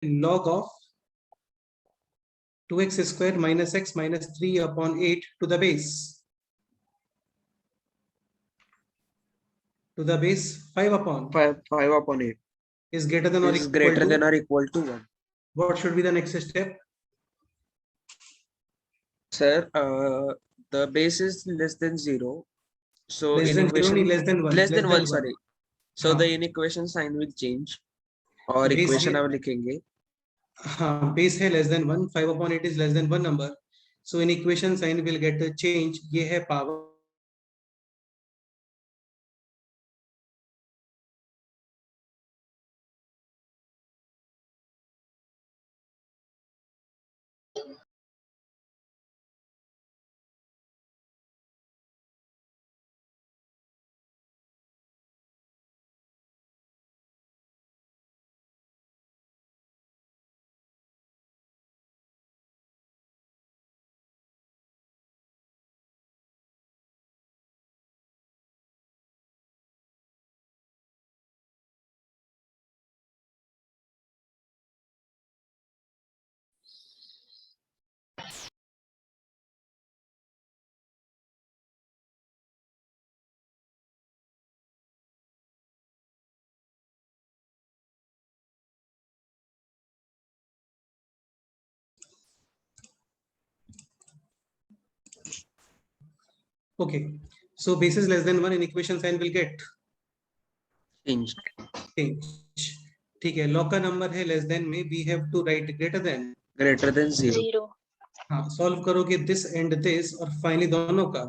log of 2x square minus x minus 3 upon 8 to the base. To the base 5 upon 5 upon 8 is greater than or is equal greater to, than or equal to 1. what should be the next step? Sir, the base is less than 0. So Less in than 0 equation less than 1. less than 1, 1. sorry. So the in equation sign will change और Base equation है, अब लिखेंगे. हाँ, base है less than 1, 5 upon 8 is less than 1 number. So in equation sign will get the change. ये है power. Okay, so base is less than 1 in equation sign will get change. ठीक है, log का number है less than में we have to write greater than 0. हाँ, solve करोगे this and this और finally दोनों का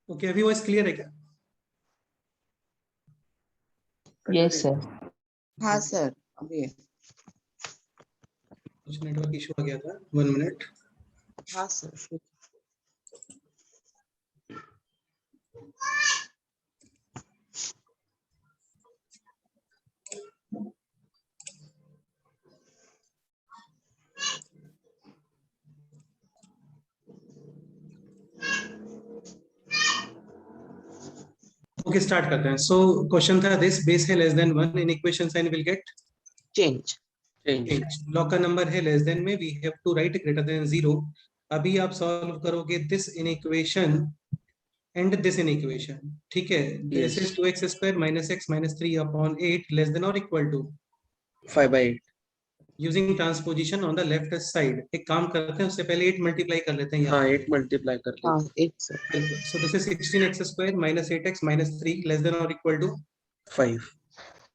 ओके, अभी वॉइस क्लियर है क्या? Yes sir. हाँ सर, अभी कुछ नेटवर्क इशू आ गया था, 1 मिनट। हाँ सर। ओके, स्टार्ट करते हैं। सो क्वेश्चन था दिस, बेस है less than 1, in equation sign will get change. Change. Log का नंबर है लेस देन में, we have to write greater than 0। अभी आप सॉल्व करोगे this inequation and this inequation, ठीक है? This is 2x square minus x minus 3 upon 8 less than और equal to 5/8. Using transposition on the left side. एक काम करते हैं, उससे पहले 8 मल्टीप्लाई कर लेते हैं यहाँ। हाँ, 8 मल्टीप्लाई करके हाँ, एक sir. So this is 16x square minus 8x minus 3 less than और equal to 5.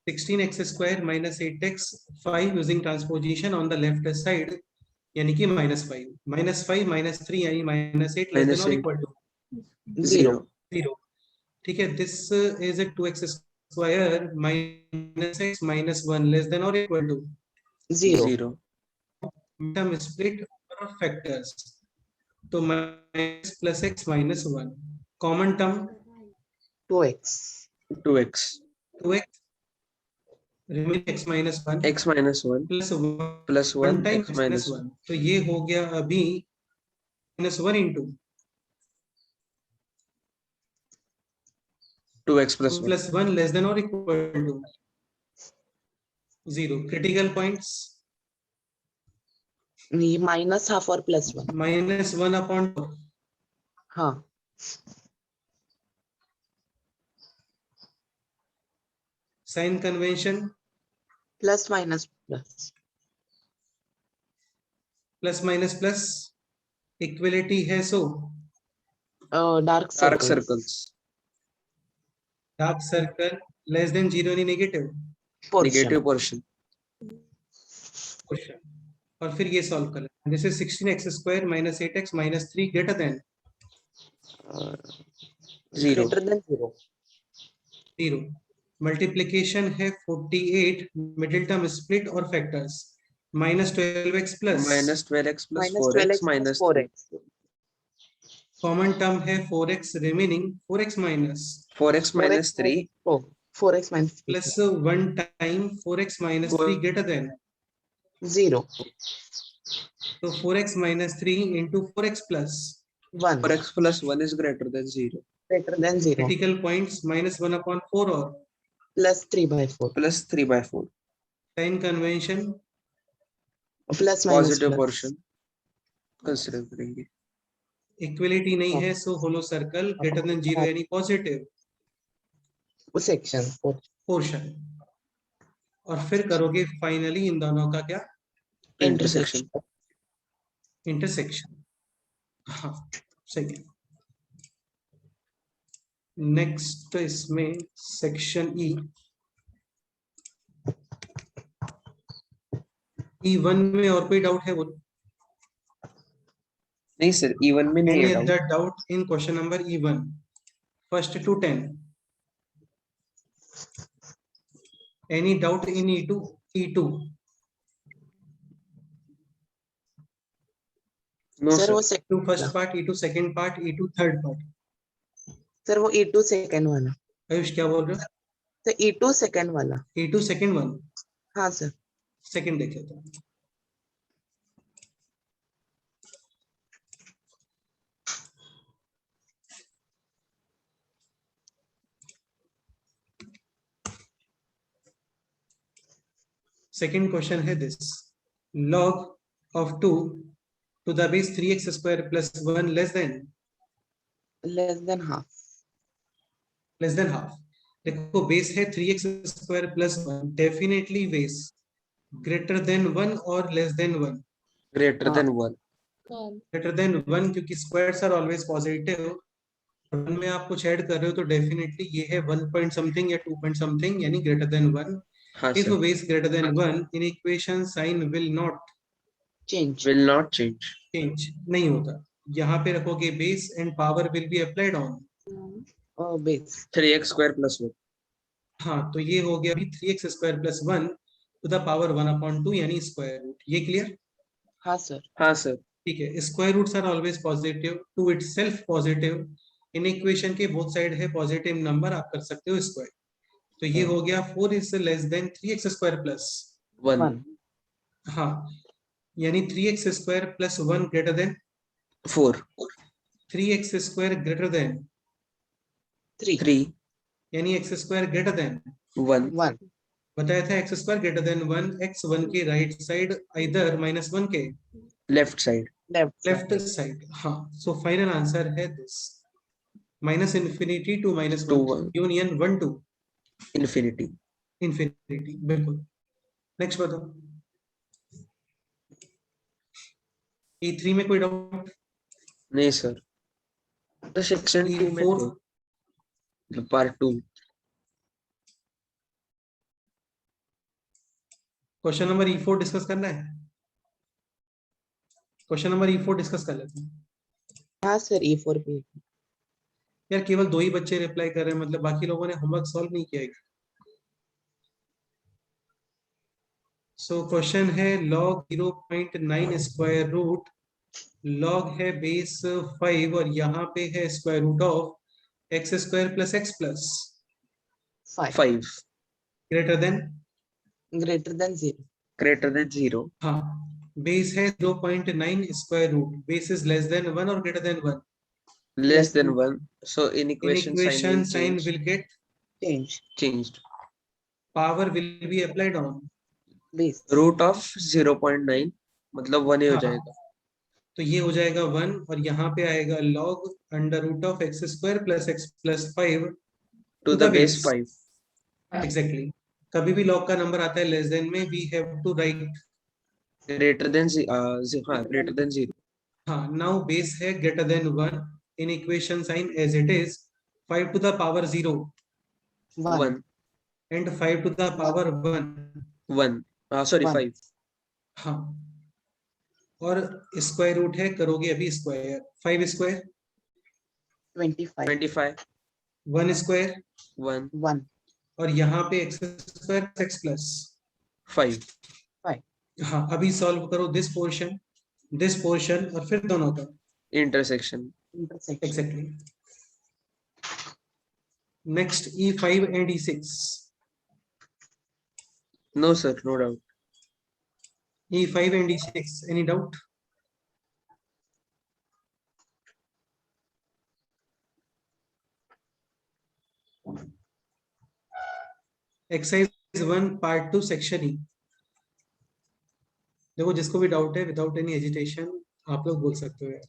16x square minus 8x 5 using transposition on the left side, यानी कि -5 -5 -3 यानी -8 लेस देन और -8. Equal to 0 0। ठीक है, this is a 2x square minus x minus 1 less than और equal to 0 0. Term split और factors, तो minus plus x minus 1, common term 2x 2x. 2x remaining x minus 1 x minus 1 plus plus 1 1 time x minus minus 1, तो ये हो गया अभी -1 into 2x plus 1. Plus 1 less than और equal to 0। Critical points ये -½ और +1। -1 upon हाँ, sign convention plus minus plus. Plus minus plus, equality है so dark Dark circle. circles. Dark circle less than 0 यानी नेगेटिव Negative portion. क्वेश्चन। और फिर ये solve कर लेते हैं। This is 16x square minus 8x minus 3 greater than 0. Greater than 0। 0। Multiplication है 48, middle term split और factors, minus 12x plus Minus 12x plus -12x 4x minus 3. 4x common term है 4x remaining 4x minus 4x minus 3. 4x minus plus 1 time 4x minus 3 greater than, 0 तो 4x minus 3 into 4x plus 1 4x plus 1 is greater than 0. Greater than 0 critical points -1 upon 4 और +3/4 Plus 3/4. Sign convention plus minus Positive portion. Consider करेंगे. Equality नहीं है so hollow circle greater than 0 यानी positive section portion. और फिर करोगे finally in दोनों का क्या? Intersection. इंटरसेक्शन। हाँ, सही है। नेक्स्ट इसमें सेक्शन E1 में और कोई डाउट है? बोलो। नहीं सर, even में नहीं Any है doubt. other doubt in question number E1 first to 10? Any doubt in E2? E2 No sir sir. वो E2 first part, E2 second part, E2 third part. Sir वो E2 second वाला। आयुष क्या बोल रहे हो? तो E2 सेकंड वाला। E2 second one, हाँ सर। second देख लेते हैं। Second question है this, log of 2 to the base 3x square plus 1 less than less than half. Less than half. देखो बेस है 3x square plus 1, definitely base greater than 1 और less than 1। greater हाँ. than 1. Greater than 1 क्योंकि squares are always positive. 1 में आप कुछ add कर रहे हो तो डेफिनेटली ये है 1 पॉइंट समथिंग या 2 पॉइंट समथिंग, यानी ग्रेटर देन 1। हाँ if sir, base greater than 1 in equation sign will not Change. will not change. Change, नहीं होता। यहाँ पे रखोगे base and power will be applied on. Oh, base. 3x square plus 1. हाँ, तो ये हो गया अभी 3x square plus 1 to the power 1/2 यानी स्क्वायर रूट। ये क्लियर? हाँ sir. हाँ sir, ठीक है, square roots are always positive, to itself positive. Inequation के बोथ साइड है पॉजिटिव नंबर, आप कर सकते हो स्क्वायर। तो ये हो गया 4 is less then 3x square plus 1. 1. हाँ, यानी 3x square plus 1 greater then 4. 3x square greater than 3. 3. यानी x स्क्वायर ग्रेटर देन 1. 1. बताया था x square greater than 1, x 1 के राइट साइड इधर -1 के Left side. Left. Left side. हाँ, so final answer है this, minus infinity to minus To 1 union 1 to infinity. Infinity. बिल्कुल। Next बताओ। E3 में कोई डाउट? नहीं sir. तो section 2 में E4 थे. Part 2. Question number E4 discuss करना है? क्वेश्चन नंबर E4 डिस्कस कर लेते हैं। हाँ sir, E4 पे. यार केवल 2 ही बच्चे रिप्लाई कर रहे हैं, मतलब बाकी लोगों ने होमवर्क सॉल्व नहीं किया है। सो क्वेश्चन है log 0.9 स्क्वायर रूट, log है बेस 5 और यहाँ पे है square root of x square plus x plus 5. 5. Greater than, Greater than 0. Greater than 0. हाँ, बेस है 0.9 square root, base is less than 1 और greater than 1। Less than 1. So in in equation sign equation will sign change. Will get Change. Changed. Power will be applied on. Base. Root of 0.9 मतलब 1 ही हो हाँ, जाएगा. तो ये हो जाएगा 1 और यहाँ पे आएगा log under root of x square plus x plus 5 To the base 5. Exactly. कभी भी log का नंबर आता है लेस देन में, we have to write, Greater than हाँ, greater than 0. हाँ, नाउ बेस है greater than 1, in equation sign as it is 5 to the power 0 1. 1. And 5 to the power 1। 1. Sorry, 1. 5. हाँ, और स्क्वायर रूट है, करोगे अभी स्क्वायर, 5 स्क्वायर 25. 25. 1 स्क्वायर 1. 1. और यहाँ पे x स्क्वायर x प्लस 5. हाँ, अभी सॉल्व करो दिस पोर्शन और फिर दोनों का Intersection. Intersection. Exactly. Next E5 and E6। No sir, no doubt. E5 and E6, any doubt? Exercise 1 part 2 section E। देखो जिसको भी डाउट है विदाउट एनी हेजिटेशन आप लोग बोल सकते हो यार,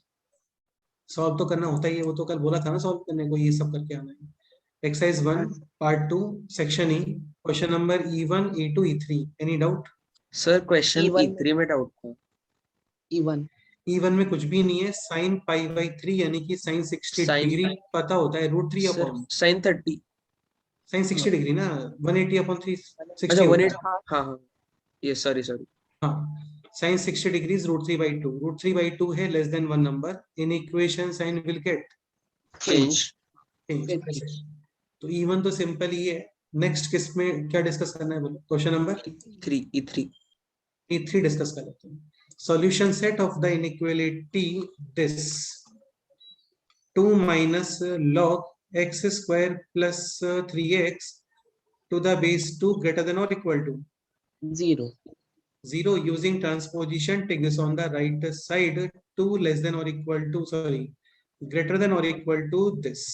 सॉल्व तो करना होता ही है, वो तो कल बोला था ना सॉल्व करने को, ये सब करके आना है। Exercise 1 part 2 section E, question number E1 E2 E3, any doubt? Sir, question E1 E3 में doubt था. E1. E1 में कुछ भी नहीं है, sin π/3 यानी कि sin 60 Sin- डिग्री पता होता है, √3 Sir, upon sin 30. sin 60 degree ना, 180/3 अच्छा 60 होता 180. है। हाँ हाँ. Yes, sorry. हाँ, sin 60 डिग्रीज √3/2, √3/2 है less than 1 number, in equation sign will get Change. Change. तो E1 तो सिंपल ही है। नेक्स्ट किस में क्या डिस्कस करना है बोलो? Question number 3. E3. E3 discuss कर लेते हैं। Solution set of the inequality this 2 minus log x square plus 3x to the base 2 greater than और equal to 0. 0 using transposition, take this on the right side, 2 less than or equal to, sorry, greater than or equal to this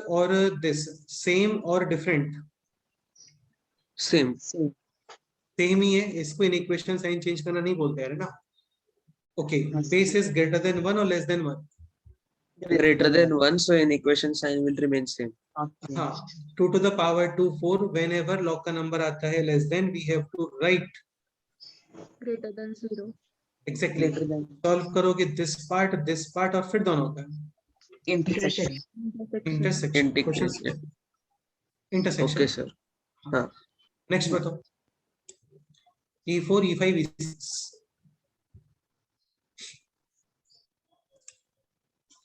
or this, same or different? Same. Same. Same ही है, इसको in equation sign change करना नहीं बोलते हैं ना। Okay, Yes. Base is greater than 1 और less than 1? greater than 1, so in equation sign will remain same. Okay. हाँ 2 to the power 2 4 whenever log का number आता है less than we have to write greater than 0. exactly Greater than solve करोगे this part और फिर दोनों का intersection. intersection Integration. question intersection Okay, sir. हाँ. next बताओ E4 E5 E6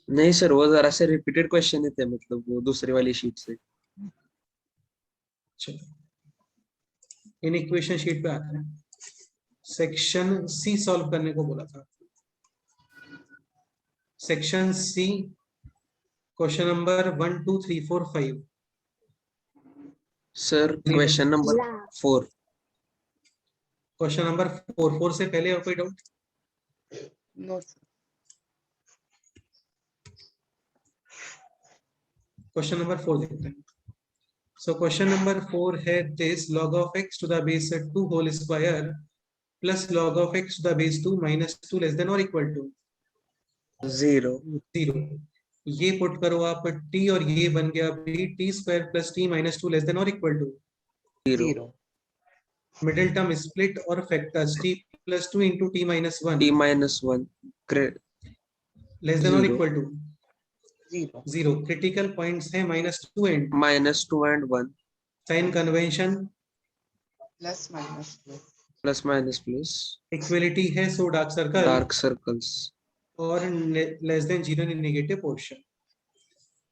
नहीं सर, वो जरा से रिपीटेड क्वेश्चन ही थे, मतलब वो दूसरी वाली शीट से. चलो इन इक्वेशन शीट पे आते हैं सेक्शन सी सॉल्व करने को बोला था section C question number 1 2 3 4 5 sir question number 4. Question number 4 से पहले और कोई doubt No, sir. Question number 4 देखते हैं सो क्वेश्चन नंबर 4 है this log of x to the base 2 whole square plus log of x to the base 2 minus 2 less than or equal to 0. 0 ये put करो आप t और ये बन गया t square plus t minus 2 less than or equal to 0. 0. middle term split or factors t plus 2 into t minus 1 T minus 1. Great. less than or 0. equal to 0. 0 critical points है -2 and Minus 2 and 1. sign convention Plus minus plus. Plus minus plus. equality है so dark circle Dark circles. और less than 0 in negative portion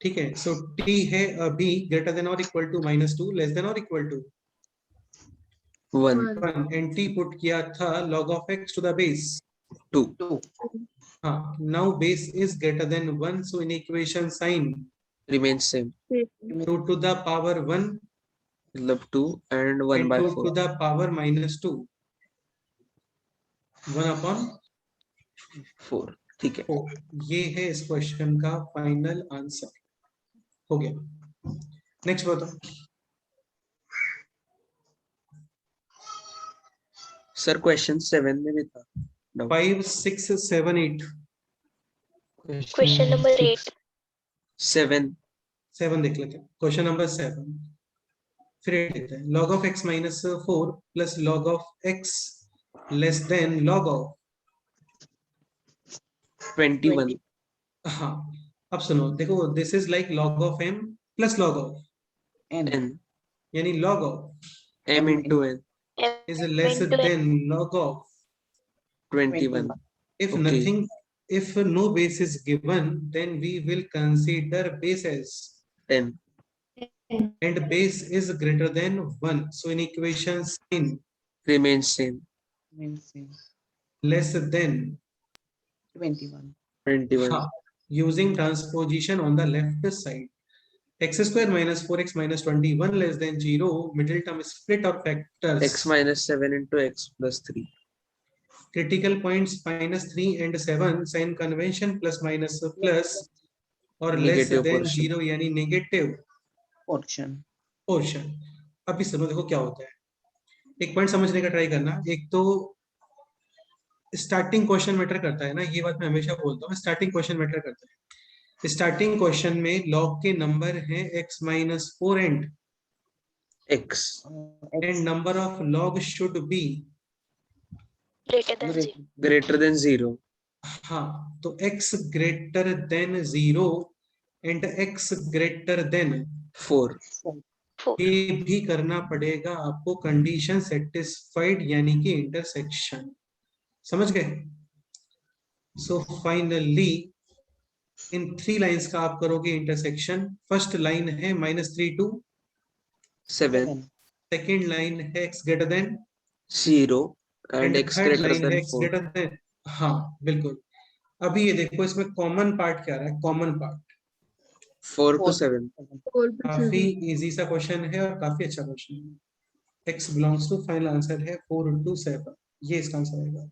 ठीक है so t है अभी greater than और equal to -2 less than और equal to 1. 1 and t put किया था log of x to the base 2. 2. हाँ now base is greater than 1 so in equation sign Remains same. 2 to the power 1 मतलब 2 and 1 and by 2 to 4. the power -2 1 upon 4. ठीक है. 4 ये है इस question का फाइनल आंसर हो गया नेक्स्ट बताओ सर क्वेश्चन 7 में भी था. 5 6 7 8 Question number 8. 7. 7 देख लेते हैं क्वेश्चन नंबर 7 फिर 8 देखते हैं log of x minus 4 plus log of x less than log of 21. हाँ अब सुनो देखो this is like log of m plus log of N. N. यानी log of M into N. is less than log of 21. if Okay. nothing if no base is given then we will consider base as 10. and base is greater than 1 so in equation sign Remains same. Means same. less than 21. 21. हाँ, using transposition on the left side x square minus 4x minus 21 less than 0 middle term split or factors X minus 7 into X plus 3. critical points -3 and 7 sign convention plus minus plus or less Negative than portion. 0 यानी negative Portion. Portion अभी सुनो देखो क्या होता है एक point समझने का ट्राई करना एक तो स्टार्टिंग क्वेश्चन मैटर करता है ना ये बात मैं हमेशा बोलता हूँ स्टार्टिंग क्वेश्चन मैटर करता है स्टार्टिंग क्वेश्चन में लॉग के नंबर हैं x minus 4 and X. X. number of log should be Greater than 0. Greater than 0. हाँ तो x greater than 0 and x greater than 4. 4. ये भी करना पड़ेगा आपको कंडीशन सेटिस्फाइड यानी कि इंटरसेक्शन समझ गए सो फाइनली इन 3 लाइंस का आप करोगे इंटरसेक्शन फर्स्ट लाइन है -3 to 7. सेकेंड लाइन है x greater than 0 and X third greater line है than x 4. greater than हाँ बिल्कुल अभी ये देखो इसमें कॉमन पार्ट क्या रहा है कॉमन पार्ट 4 to 7. 4 to काफी 7. इजी सा क्वेश्चन है और काफी अच्छा क्वेश्चन है x belongs to final answer है 4 to 7 ये इसका आंसर आएगा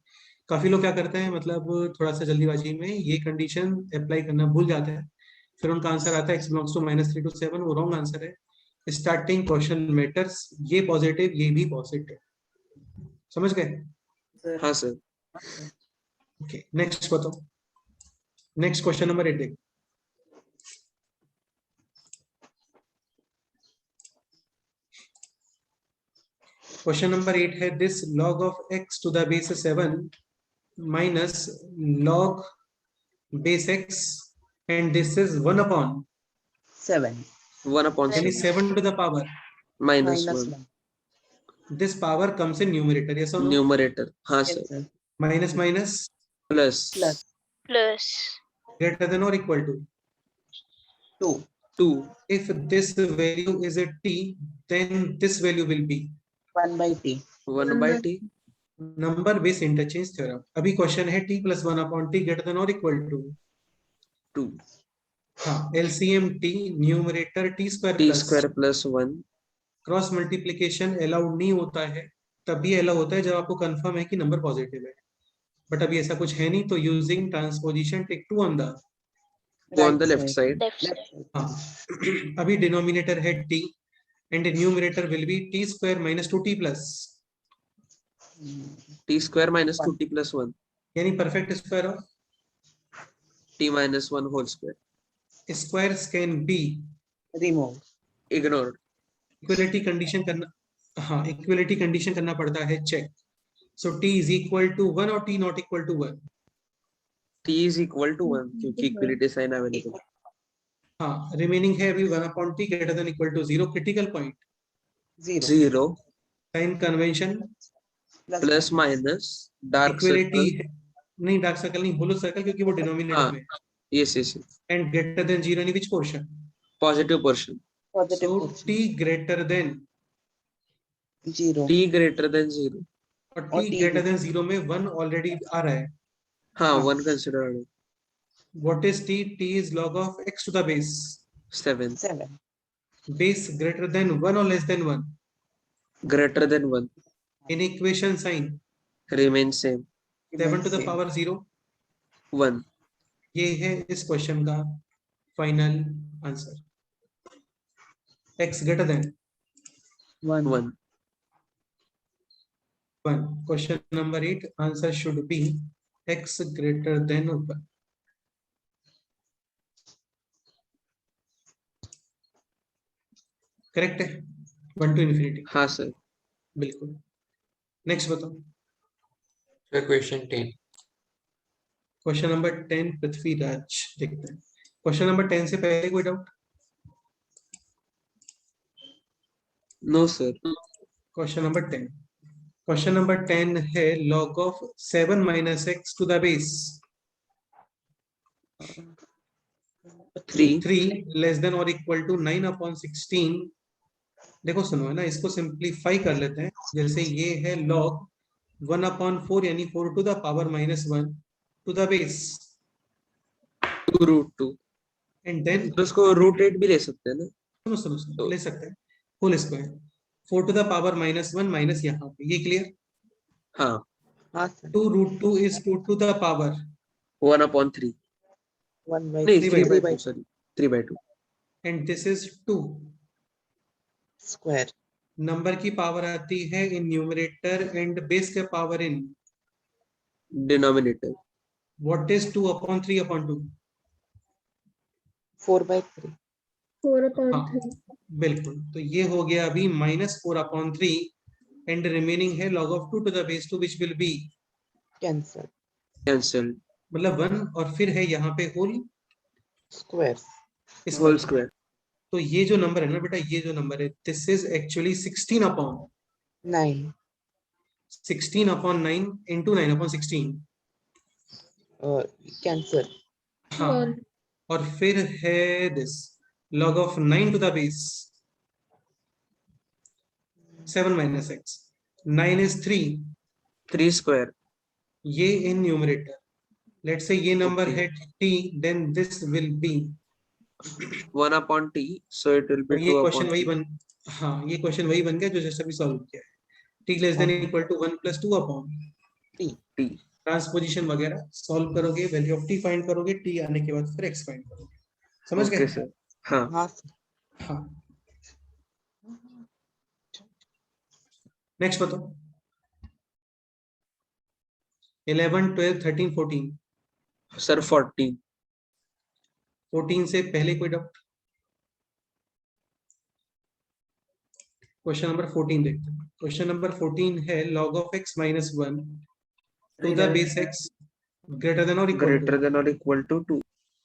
काफी लोग क्या करते हैं मतलब थोड़ा सा जल्दीबाजी में ये कंडीशन अप्लाई करना भूल जाते हैं फिर उनका आंसर आता है x बिलोंग्स टू -3 to 7 वो रॉन्ग आंसर है स्टार्टिंग क्वेश्चन मैटर्स ये पॉजिटिव ये भी पॉजिटिव समझ गए हाँ सर. ओके नेक्स्ट बताओ नेक्स्ट क्वेश्चन नंबर 8 देखो क्वेश्चन नंबर 8 है this log of x to the base 7 minus log base x and this is 1 upon 7 1 upon यानी 7 7 to the power. minus minus 1 1. This power comes in numerator. Yes or no? numerator. हाँ sir. Yes, sir. Minus minus Plus Plus plus greater than or equal to. 2. 2 If this value is a t, then this value will be 1 by t. 1 by t. number base interchange theorem. अभी question है t plus 1 upon t greater than or equal to. 2 हाँ, LCM t numerator t square t plus square plus 1 cross multiplication allowed नहीं होता है, तभी allow होता है जब आपको कंफर्म है कि नंबर पॉजिटिव है, बट अभी ऐसा कुछ है नहीं, तो using transposition take 2 on the go on the left side. left side. Left side. हाँ अभी डिनोमिनेटर है t and numerator will be t square minus 2t plus, t square minus 2t plus 1 यानी perfect square of t minus 1 whole square. Squares can be Remove. Ignored. Equality condition करना, हाँ equality condition करना पड़ता है check. So t is equal to 1 और t not equal to 1. t is equal to 1 क्योंकि equality sign available. हाँ remaining है अभी 1 upon t greater than equal to 0. Critical point 0. 0 sign convention plus minus dark equality circle. नहीं, dark circle नहीं, hollow circle, क्योंकि वो denominator हाँ. में Yes, yes, yes. And greater than 0 यानी which portion. Positive portion. Positive so portion. t greater than 0. t greater than 0. और और t t greater than 0 में 1 ऑलरेडी आ रहा है. हाँ, हाँ. 1 considered. What is t? t is log of x to the base. 7 7. Base greater than 1 or less than 1. greater than 1 In equation sign remains same. 7 to the Same. power 0. 1 ये है इस question का final answer. x greater than 1. 1. 1. Question number 8 answer should be x greater than 1. Correct है. 1 to infinity. हाँ sir. बिल्कुल. Next बताओ. Sir, question 10. Question number 10 Prithviraj देखते हैं. क्वेश्चन नंबर 10 से पहले कोई doubt? No sir. Question number 10. Question number 10 है log of 7 minus x to the base 3 3 less than or equal to 9 upon 16. देखो सुनो है ना, इसको सिंप्लीफाई कर लेते हैं. जैसे ये है log 1 upon 4 यानी 4 to the power minus 1 to the base 2 root 2. and then तो उसको root 8 भी ले सकते हैं ना. सुनो ले सकते हैं whole square 4 to the power minus 1 minus यहाँ पे. ये क्लियर? हाँ. हाँ, sir. 2 root 2 is 2 to the power 1 upon 3. 1 by नहीं 3 3 by by 2 sorry. 3 by 2. and this is 2. square. Number की पावर आती है इन न्यूमरेटर एंड बेस के power in. Denominator. What is 2 upon 3 upon 2? 4 by 3. 4 upon हाँ 3. बिल्कुल. तो ये हो गया अभी -4 upon 3 एंड रिमेनिंग है log of 2 to the base 2 which will be Cancel. Cancelled. मतलब 1 और फिर है यहाँ पे होल Squares. Whole square. तो ये जो नंबर है ना बेटा, ये जो नंबर है this is actually 16 upon 9. 16 upon 9 into 9 upon 16. Cancel. हाँ और फिर है this log of 9 to the base 7 minus x. 9 is 3. 3 square. ये इन न्यूमरेटर. लेट्स से ये नंबर Okay. है t, then this will be 1 upon t. So it will be और ये 2 question upon वही 3. बन, हाँ ये क्वेश्चन वही बन गया जो जैसे अभी सॉल्व किया है. t less than equal to 1 plus 2 upon t. Transposition वगैरह सॉल्व करोगे, वैल्यू ऑफ t फाइंड करोगे, t आने के बाद फिर x फाइंड करोगे. समझ Okay गए? sir. हाँ. हाँ, sir. हाँ. नेक्स्ट बताओ. 11 12 13 14. Sir 14. 14 से पहले कोई डाउट? क्वेश्चन नंबर 14 देखते हैं। क्वेश्चन नंबर 14 है log of x minus 1 to the base x greater than or equal greater to। than or equal to 2.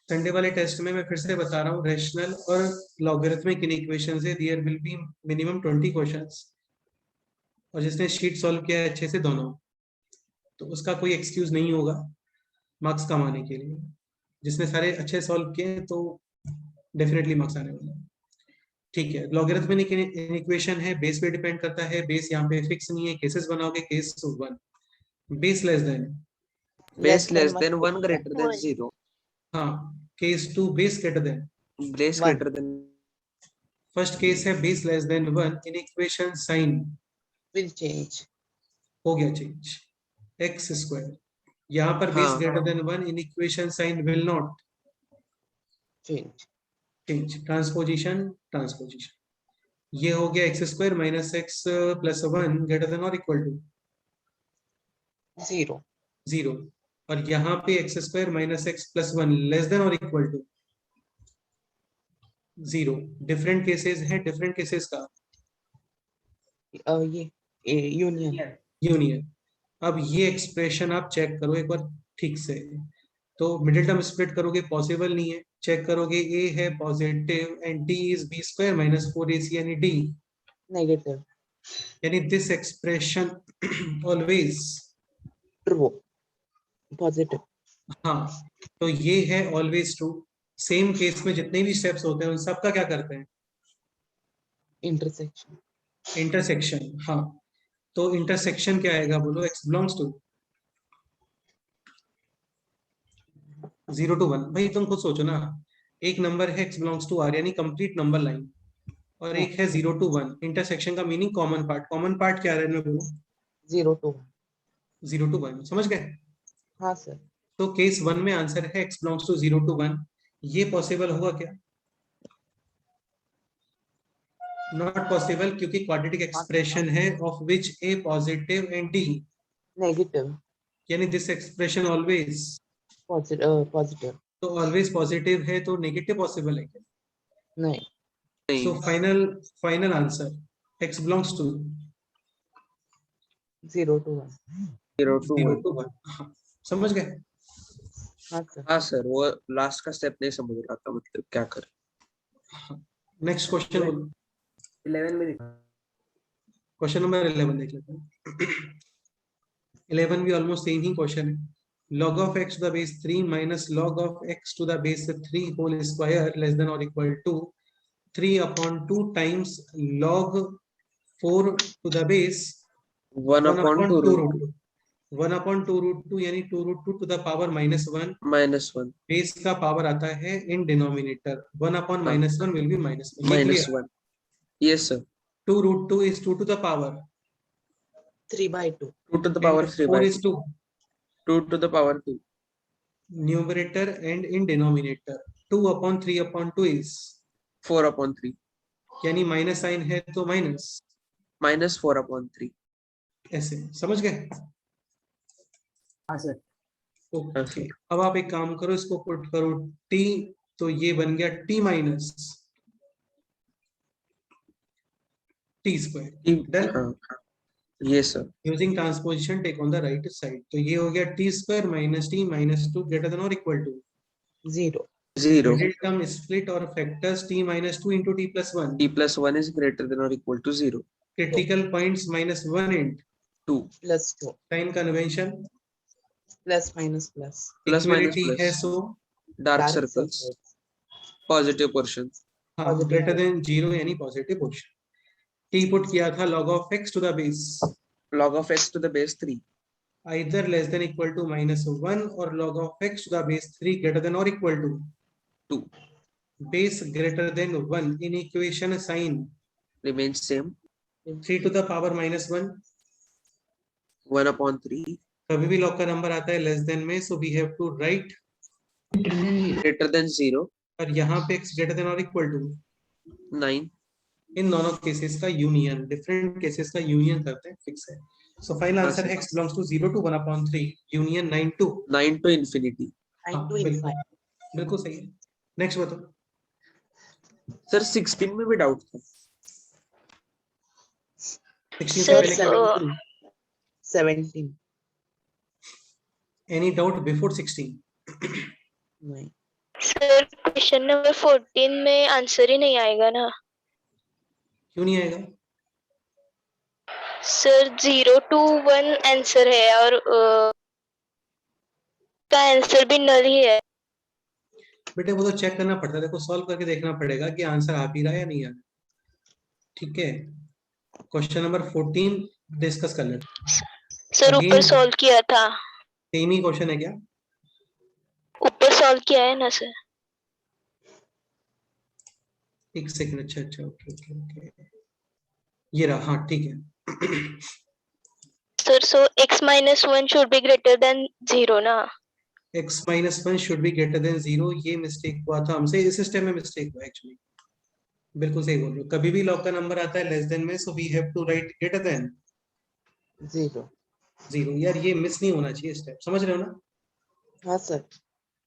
Sunday वाले टेस्ट में मैं फिर से बता रहा हूँ, रेशनल और लॉगरिथमिक इनइक्वेशन से there will be minimum 20 questions, और जिसने शीट सॉल्व किया है अच्छे से दोनों, तो उसका कोई एक्सक्यूज नहीं होगा मार्क्स कमाने के लिए। जिसने सारे अच्छे सॉल्व किए तो डेफिनेटली मार्क्स आने वाले हैं। ठीक है, लॉगरिथमिक इक्वेशन है, बेस पे डिपेंड करता है, बेस यहाँ पे फिक्स नहीं है, केसेस बनाओगे, case 1 base less than, Base less than 1 greater than One. 0. हाँ, case 2 base greater than, Base One. greater than first case है base less than 1, in equation sign will change. हो गया change, x square, यहाँ पर base हाँ। Greater than 1, in equation sign will not Change. Change, transposition transposition, ये हो गया x square minus x plus 1 greater than और इक्वल टू 0. 0, और यहाँ पे x square minus x plus 1 less than और इक्वल टू 0। डिफरेंट केसेस हैं, different cases का ये union. यूनियन। अब ये एक्सप्रेशन आप चेक करो एक बार ठीक से, तो मिडिल टर्म स्प्लिट करोगे पॉसिबल नहीं है, चेक करोगे a है positive and d is b square minus 4ac यानी d, Negative. यानी this expression always, True. Positive. हाँ, तो ये है ऑलवेज ट्रू। सेम केस में जितने भी स्टेप्स होते हैं उन सबका क्या करते हैं, Intersection. इंटरसेक्शन। हाँ, तो इंटरसेक्शन क्या आएगा बोलो, x बिलोंग्स टू 0 to 1। भाई तुम खुद सोचो ना, एक नंबर है x बिलोंग्स टू r यानी कंप्लीट नंबर लाइन, और एक है 0 to 1, इंटरसेक्शन का मीनिंग कॉमन पार्ट क्या है बोलो, 0 to 1. 0 to 1, समझ गए। हाँ सर. तो केस 1 में आंसर है x बिलोंग्स टू 0 to 1। ये पॉसिबल होगा क्या, नॉट पॉसिबल, क्योंकि क्वाड्रेटिक एक्सप्रेशन है of which a positive and d, Negative. यानी दिस एक्सप्रेशन ऑलवेज, Positive. तो ऑलवेज पॉजिटिव है तो नेगेटिव पॉसिबल है क्या। नहीं. So final answer x belongs to 0 to 1. 0 to 0 1. to 1। हाँ, समझ गए। हाँ सर. हाँ सर, वो लास्ट का स्टेप नहीं समझ रहा था, मतलब क्या करें। नेक्स्ट क्वेश्चन बोलो, 11 में क्वेश्चन नंबर 11 देख लेते हैं। 11 भी ऑलमोस्ट सेम ही क्वेश्चन है, log of x to the base 3 minus log of x to the base 3 whole square less than or equal to 3 upon 2 times log 4 to the base 1 upon 2 root 2 1 upon 2 root 2 यानी 2 root 2 to the power -1, -1 base का power आता है in denominator, 1 upon हाँ। -1 will be -1, ये clear? -1. Yes sir. 2 root 2 is 2 to the power 3 by 2. 2 to the power 3 4 by is 2. 2, 2 to the power 2. numerator and in denominator 2 upon 3 upon 2 is, 4 upon 3. यानी minus sign है तो minus, -4 upon 3. ऐसे समझ गए। हाँ sir. Okay, अब आप एक काम करो, इसको पुट करो t, तो ये बन गया t minus t square, done. Yes sir. Using transposition take on the right side, तो ये हो गया t square minus t minus 2 greater than और equal to 0. 0. Middle term split और factors t minus 2 into t plus 1, t plus 1 is greater than or equal to 0. Critical points -1 and 2. Plus 2. Sign convention Plus minus plus. Plus minus equality है, plus. So Dark circles. Positive portions. हाँ, Positive. Greater than 0 यानी positive portion. t put किया था log of x to the base Log of x to the base 3. either less than equal to -1 or log of x to the base 3 greater than or equal to 2. base greater than 1, in equation sign Remains same. 3 to the power -1, 1 upon 3. कभी भी log का number आता है less than में, so we have to write, Greater than 0. और यहाँ पे x greater than or equal to, 9. इन दोनों केसेस का यूनियन, डिफरेंट केसेस का यूनियन करते हैं, फिक्स है। सो फाइनल आंसर है x belongs to 0 to 1 upon 3 union 9 to 9 to infinity. 9 हाँ, to infinity. बिल्कुल सही है। नेक्स्ट बताओ। सर 16 में भी डाउट था. 16 से Sir, पहले क्या? 17. 17. Any doubt before 16? नहीं. सर क्वेश्चन नंबर 14 में आंसर ही नहीं आएगा ना क्यों नहीं आएगा? सर 0 to 1 आंसर है और का आंसर भी नल ही है बेटे वो तो चेक करना पड़ता है, देखो सॉल्व करके देखना पड़ेगा कि आंसर आ भी रहा है या नहीं आ रहा। ठीक है, क्वेश्चन नंबर 14 डिस्कस कर लेते सर Again, ऊपर सॉल्व किया था सेम ही क्वेश्चन है क्या? ऊपर सॉल्व किया है ना सर एक सेकंड, अच्छा अच्छा, ओके ओके ओके, ये रहा, हाँ ठीक है। Sir so x minus 1 should be greater than 0 ना x minus 1 should be greater than 0, ये मिस्टेक हुआ था हमसे, इस स्टेप में मिस्टेक हुआ एक्चुअली। बिल्कुल सही बोल रहे हो, कभी भी लॉग का नंबर आता है लेस देन में, so we have to write greater than 0. 0। यार ये मिस नहीं होना चाहिए स्टेप, समझ रहे हो ना? हाँ सर.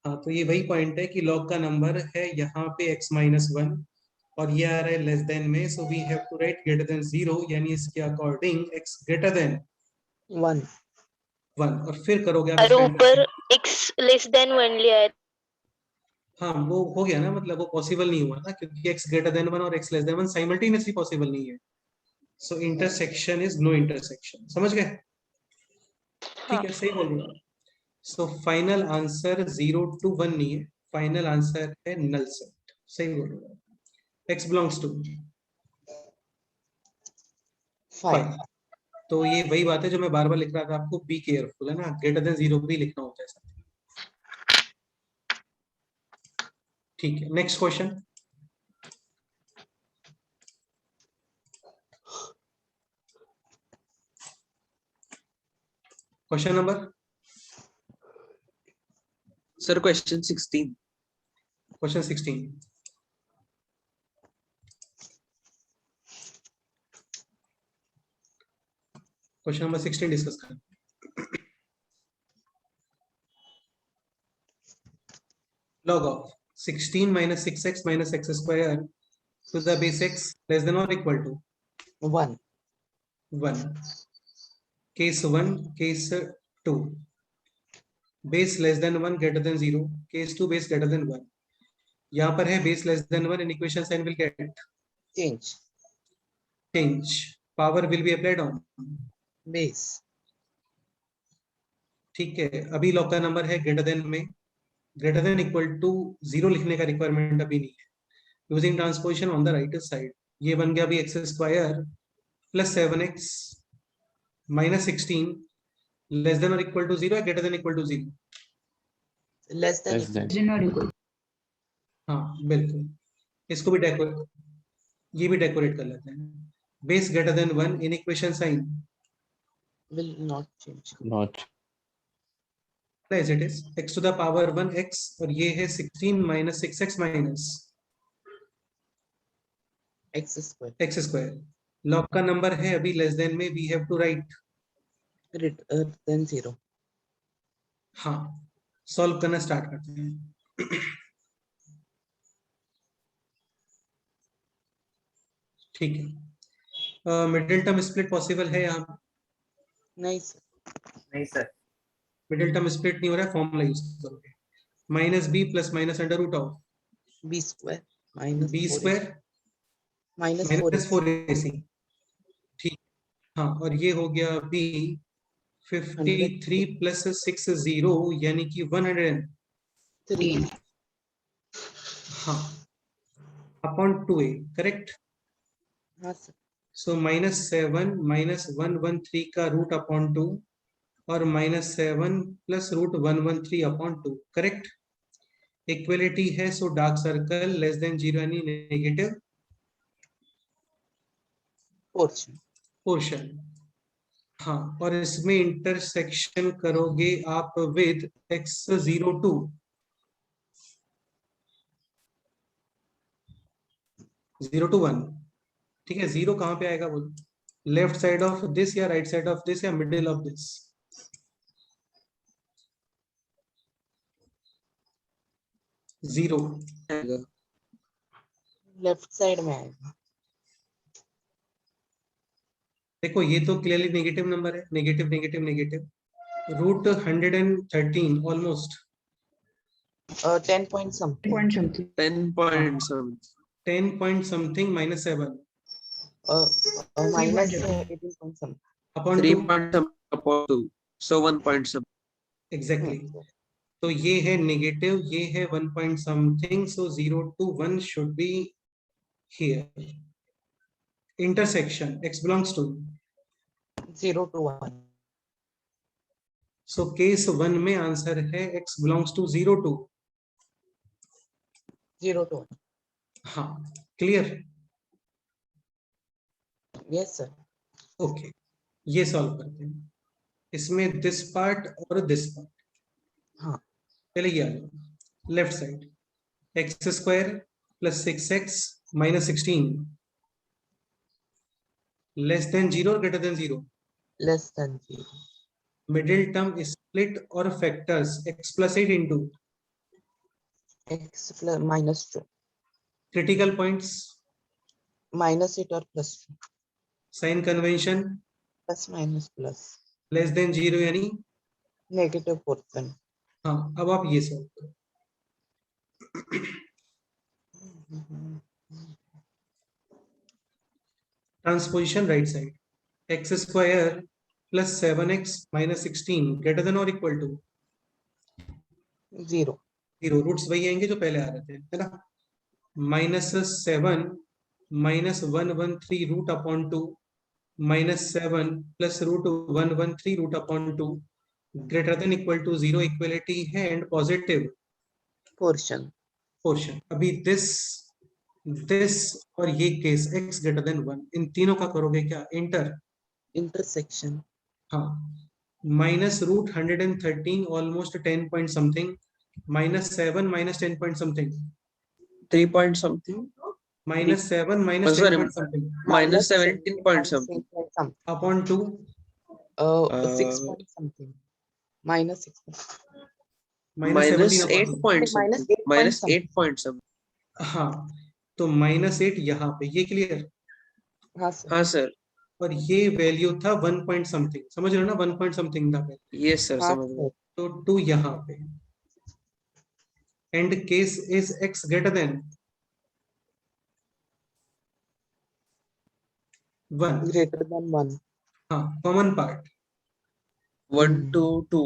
हाँ, तो ये वही पॉइंट है कि लॉग का नंबर है यहाँ पे x minus 1 और ये आ रहा है लेस देन में, so we have to write greater than 0, यानी इसके अकॉर्डिंग x ग्रेटर देन 1. 1, और फिर करोगे आप और इसका ऊपर इंटरसेक्शन। x लेस देन 1 लिया है हाँ वो हो गया ना, मतलब वो पॉसिबल नहीं हुआ ना, क्योंकि x ग्रेटर देन 1 और x less than 1 simultaneously possible नहीं है। सो इंटरसेक्शन इज नो इंटरसेक्शन, समझ गए? ठीक हाँ है, सही बोल रहे हो। सो फाइनल आंसर 0 to 1 नहीं है, फाइनल आंसर है नल सेट, सही बोल रहे हो। x belongs to 5. 5। तो ये वही बात है जो मैं बार बार लिख रहा था आपको, बी केयरफुल, है ना, ग्रेटर देन 0 भी लिखना होता है साथ। ठीक है, next question. Question number Sir, question 16. Question 16। Question number 16 discuss करें। log of 16 minus 6x minus x square to the base x less than or equal to 1. 1। case 1, case 2, base less than 1 greater than 0, case 2 base greater than 1। यहाँ पर है base less than 1 and equation sign will get Change. change, power will be applied on। Base. ठीक है, अभी log का number है greater than में, greater than equal to 0 लिखने का रिक्वायरमेंट अभी नहीं है, using transposition on the right side. ये बन गया अभी x square plus 7x minus 16 less than और इक्वल टू 0 है, greater than equal to 0? Less than. हाँ बिल्कुल, इसको भी डेकोरेट, ये भी डेकोरेट कर लेते हैं। Base greater than 1 in equation sign Will not change. Not. As it is x to the power 1 x, और ये है 16 minus 6x minus X square. x square. Log का नंबर है अभी लेस देन में, we have to write, Greater than 0. हाँ solve करना start करते हैं। ठीक है, मिडिल टर्म स्प्लिट पॉसिबल है यहाँ? Nice. नहीं सर मिडिल टर्म स्प्लिट नहीं हो रहा है, फॉर्मूला यूज करोगे, minus b plus minus under root of B square. Minus b 4. Square Minus 4. Minus 4ac। ठीक, हाँ, और ये हो गया बी 53 प्लस 60 यानी कि 103, 3. हाँ, अपॉन 2a, करेक्ट। हाँ सर. सो माइनस 7 माइनस 113 का रूट अपॉन 2 और minus 7 plus root 113 upon 2, correct. Equality है, so dark circle less than 0 यानी नेगेटिव Portion. पोर्शन। हाँ, और इसमें इंटरसेक्शन करोगे आप विद x02, जीरो टू 1। ठीक है, जीरो कहां पे आएगा बोलो, लेफ्ट साइड ऑफ दिस या राइट साइड ऑफ दिस या middle of this? Zero Left side में आएगा. देखो ये तो क्लियरली नेगेटिव नंबर है, negative negative negative. Root 113 almost 10 point something. 10 point some 10 point something minus 7 Minus 18 point something. upon 3 2 point some upon 2, so 1 point some. Exactly. तो ये है negative, ये है 1 point something, so 0 to 1 should be here. Intersection x belongs to, 0 to 1. so case 1 में answer है x belongs to 0 to, 0 to 1. हाँ clear. Yes, sir. Okay ये solve करते हैं, इसमें दिस पार्ट और दिस पार्ट। हाँ. पहले ये आ जाओ left side, x square plus 6x minus 16 less than 0 और greater than 0। Less than 0. Middle term split और factors x plus 8 into X plus minus 2. Critical points, Minus 8 or plus 2. Sign convention, Plus minus plus. Less than 0 यानी Negative portion. हाँ। अब आप ये solve करो, transposition right side, x square plus 7x minus 16 greater than और equal to 0. 0। Roots वही आएंगे जो पहले आ रहे थे, है ना। -7 minus 113 root upon 2 -7 plus root 113 root upon 2 greater than equal to 0। Equality है एंड पॉजिटिव Portion. पोर्शन। अभी दिस और ये केस x ग्रेटर देन 1, इन तीनों का करोगे क्या, इंटर। Intersection. हाँ minus root 113 almost 10 point something -7 minus 10 point something 3 point something, -7 minus 10 sorry, point something minus 17 point something. Something. Upon 2 6 Uh, point something. Minus 6. minus minus 17 8 upon 2। point Minus something, 8 point minus something. 8 point something. हाँ तो -8 यहाँ पे, ये clear. हाँ sir. हाँ sir, और ये value था 1 पॉइंट समथिंग, समझ रहे हो ना, 1 पॉइंट समथिंग था पहले, yes sir, हाँ समझ sir. गया. तो 2 यहाँ पे। And case is x greater than 1। Greater than 1. हाँ कॉमन पार्ट 1 to 2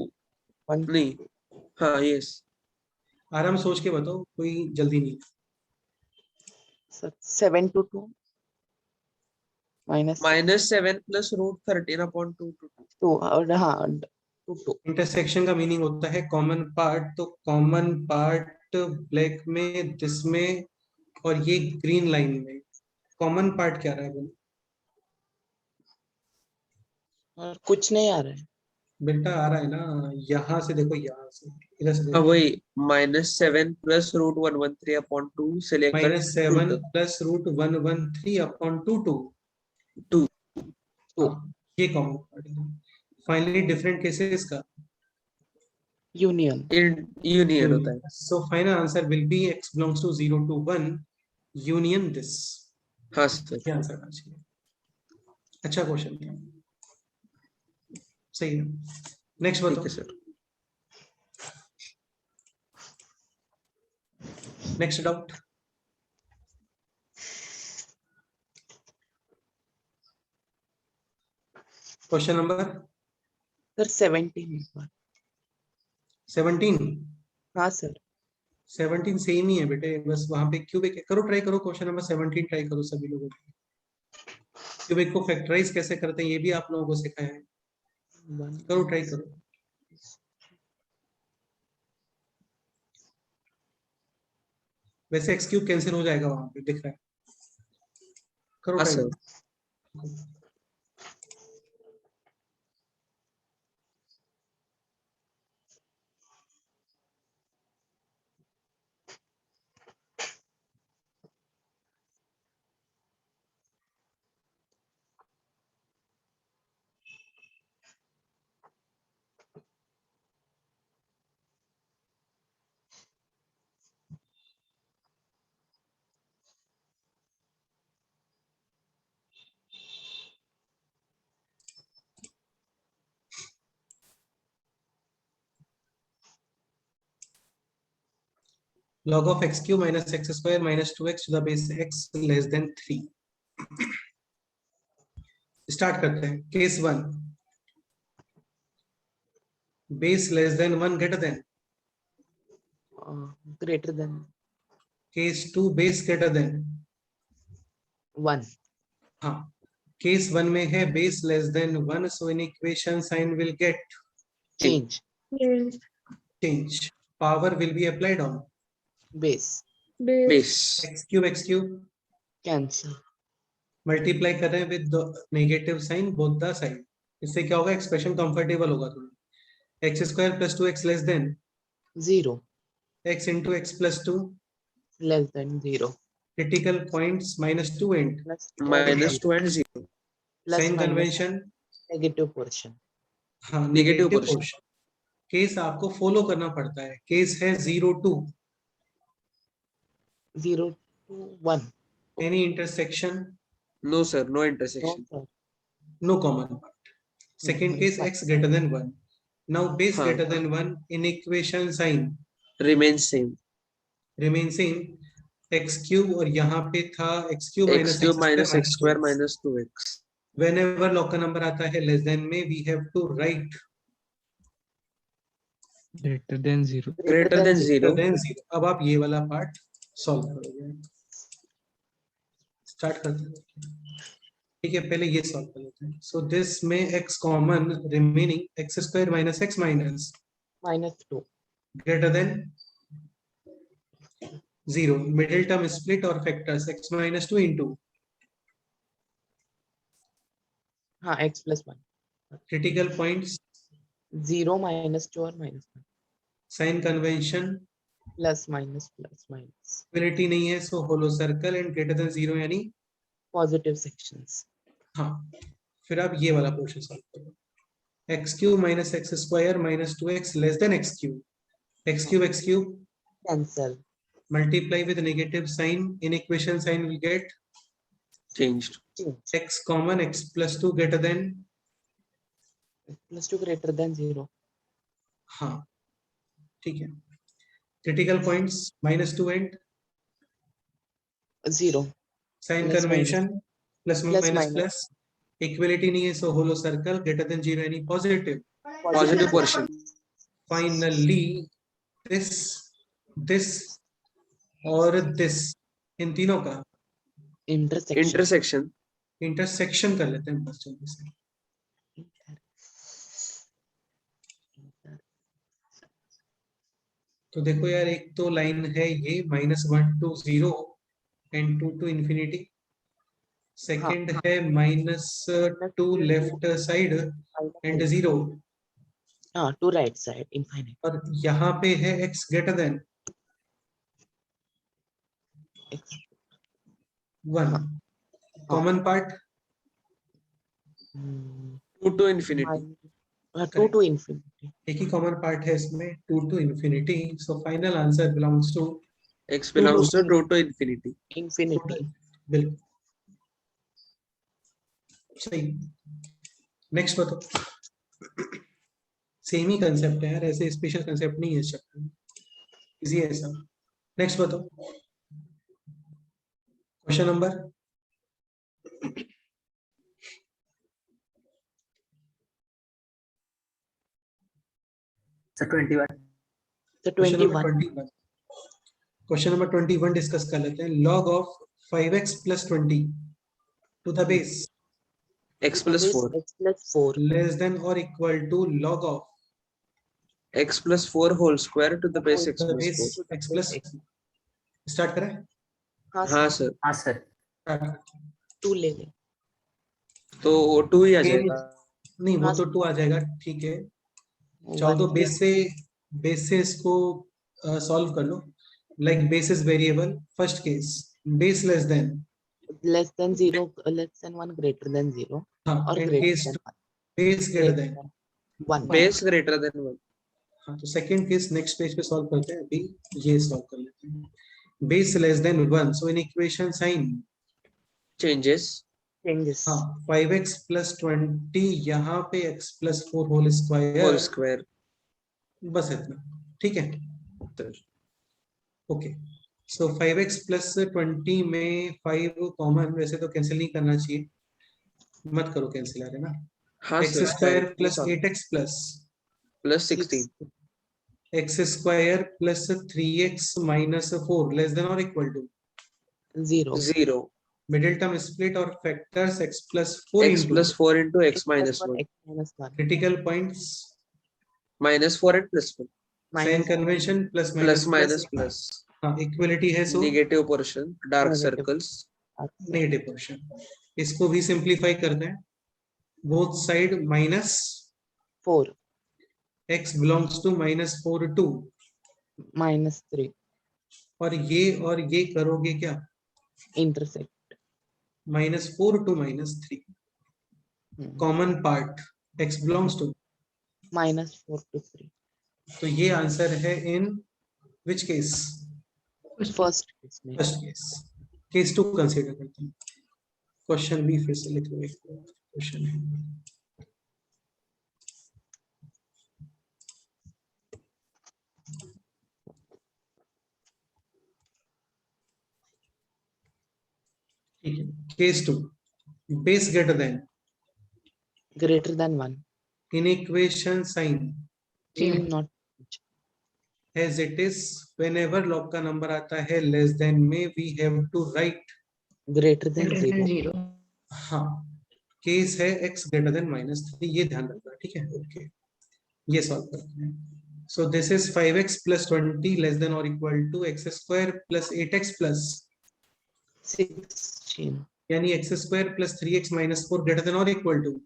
1. नहीं, हाँ yes, आराम सोच के बताओ, कोई जल्दी नहीं। Sir, 7 to 2. Minus minus 7 plus root 13 upon 2 to 2. 2. और हाँ 2 2. इंटरसेक्शन का मीनिंग होता है कॉमन पार्ट, तो कॉमन पार्ट ब्लैक में, दिस में और ये ग्रीन लाइन में कॉमन पार्ट क्या रहा है बोलो? और कुछ नहीं आ रहा है. बेटा आ रहा है ना, यहाँ से देखो, यहाँ से इधर से हाँ देखो, वही minus 7 plus root 113 upon 2 से लेकर -7 प्लस रूट 113 अपॉन 2 2. ये कॉमन पार्ट है। फाइनली डिफरेंट केसेस का Union. in union होता है. So final answer will be x belongs to 0 to 1 union this. हाँ sir, ये आंसर आना चाहिए। अच्छा क्वेश्चन था, सही है। नेक्स्ट ठीक बताओ, है sir. Next doubt. Question number Sir, 17 इस बार. 17। हाँ sir. 17 सेम ही है बेटे, बस वहां पे क्यूबिक करो, ट्राई करो क्वेश्चन नंबर 17 ट्राई करो सभी लोगों को। क्यूबिक को फैक्टराइज कैसे करते हैं ये भी आप लोगों को सिखाया है, 1. करो ट्राई करो। वैसे एक्स क्यूब कैंसिल हो जाएगा वहां पे, दिख रहा है, करो हाँ ट्राई sir. करो। log of x cube minus x square minus 2x to the base x less than 3. Start करते हैं. Case 1, base less than 1 greater than. Greater than case 2, base greater than. 1. हाँ, केस 1 में है base less than 1, so in equation sign will get Change. Change. Power will be applied on Base. Base. x cube Cancel. Multiply कर रहे हैं with negative sign both the side. इससे क्या होगा, expression comfortable होगा थोड़ा. x square plus 2x less than 0. x into x plus 2. Less than 0. Critical points -2 and Plus -2 and 0. plus sign minus convention. negative portion. हाँ, Negative negative portion. Portion. Case आपको follow करना पड़ता है. Case है 0 2. 0 to 1. Any intersection, No, sir. No No, intersection. sir. no common part. Second case, x greater than 1. Now base हाँ. greater than 1, in equation sign Remains same. remain same. x cube और यहाँ पे था x cube X cube minus x square minus 2x. Whenever log का number आता है less than में, we have to write Greater than 0. Greater than 0. then 0. अब आप ये वाला पार्ट सॉल्व करोगे. स्टार्ट करते हैं. ठीक है, पहले ये सॉल्व कर लेते हैं. सो दिस में x common, remaining x square minus x minus -2. greater than 0. Middle term split or factors x minus 2 into हाँ, x plus 1. critical points, 0 minus 2 or minus 1. sign convention, Plus minus plus minus. Equality नहीं है, so hollow circle and greater than 0 यानी Positive sections. हाँ. फिर आप ये वाला portion solve करो. x cube minus x square minus 2x less than x cube. x cube Cancel. multiply with negative sign, in equation sign will get Changed. Change. x common, x plus 2 greater than. Plus 2 greater than 0. हाँ, ठीक है. Critical points -2 and 0. Sign Plus convention plus Plus minus minus. Plus. Equality नहीं है, so hollow circle greater than 0 यानी positive. Positive portion. Finally this और this, इन तीनों का Intersection. Intersection. इंटरसेक्शन कर लेते हैं बस जल्दी से. तो देखो यार, एक तो लाइन है ये -1 to 0 and 2 to infinity. Second है -2 लेफ्ट साइड एंड 0, हाँ, to right side, infinite. और यहाँ पे है x greater than X. 1. Common part Hmm. 2 to infinity. 2 to infinity. एक ही कॉमन पार्ट है इसमें, 2 to infinity. So final answer belongs to X belongs to 2 to infinity. Infinity. बिल्कुल सही. नेक्स्ट बताओ. सेम ही कंसेप्ट है यार, ऐसे स्पेशल कंसेप्ट नहीं है इस चैप्टर में. इजी है सब. नेक्स्ट बताओ. Question number So 21. So question 21. Number 21. Question number 21 discuss कर लेते हैं. log of 5x plus 20 to the base X plus 4. X plus 4. less than or equal to log of X plus 4 whole square to the base X the plus base 4. x plus. Start करें. हाँ, हाँ sir. हाँ sir. Start. 2 ले ले. तो 2 ही आ जाएगा. नहीं, वो हाँ, तो 2 आ जाएगा. ठीक है, चाहो तो 1 बेस से इसको सॉल्व कर लो. Like base is variable. First case base less than, less than 0, less than 1, greater than 0, हाँ, or and greater case than 1. Base greater than. 1. Base greater than 1. हाँ, तो सेकंड केस नेक्स्ट पेज पे solve करते हैं. अभी ये solve कर लेते हैं. Base less than 1, so in equation sign, Changes. Changes. हाँ, 5x plus 20 यहाँ पे x plus 4 whole Whole square. square. बस इतना. ठीक है, ओके, सो 5x प्लस 20 में 5 कॉमन, वैसे तो कैंसिल नहीं करना चाहिए, मत करो कैंसिल, है ना। हाँ x sir, square directly plus solve. 8x plus Plus 16. X square plus 3x minus 4 less than और equal to 0. 0. Middle term split और factors x plus 4 X into plus 4 into X X plus minus 1, 1. X minus 1. critical points, Minus 4 and plus 1. sign Minus convention plus Plus minus minus plus. हाँ equality है, so Negative portion. Dark Negative. circles. Negative portion. इसको भी simplify करते हैं, both side minus 4. x belongs to -4 2, Minus 3. और ये करोगे क्या, Intersect. -4 to -3, common part x belongs to, Minus 4 to 3. तो ये आंसर है in which case, First case में. First case. केस 2 कंसीडर करते हैं। क्वेश्चन भी फिर से लिख लो, एक क्वेश्चन है, ठीक है। Case 2, base greater than, Greater than 1. In equation sign Change not. as it is whenever log का नंबर आता है लेस देन में we have to write, Greater than 0. हाँ केस है x ग्रेटर देन -3, ये ध्यान रखना, ठीक है। ओके, ये सॉल्व करते हैं। So this is 5x plus 20 less than और equal to x square plus 8x plus 16. यानी x square plus 3x minus 4 greater than और equal to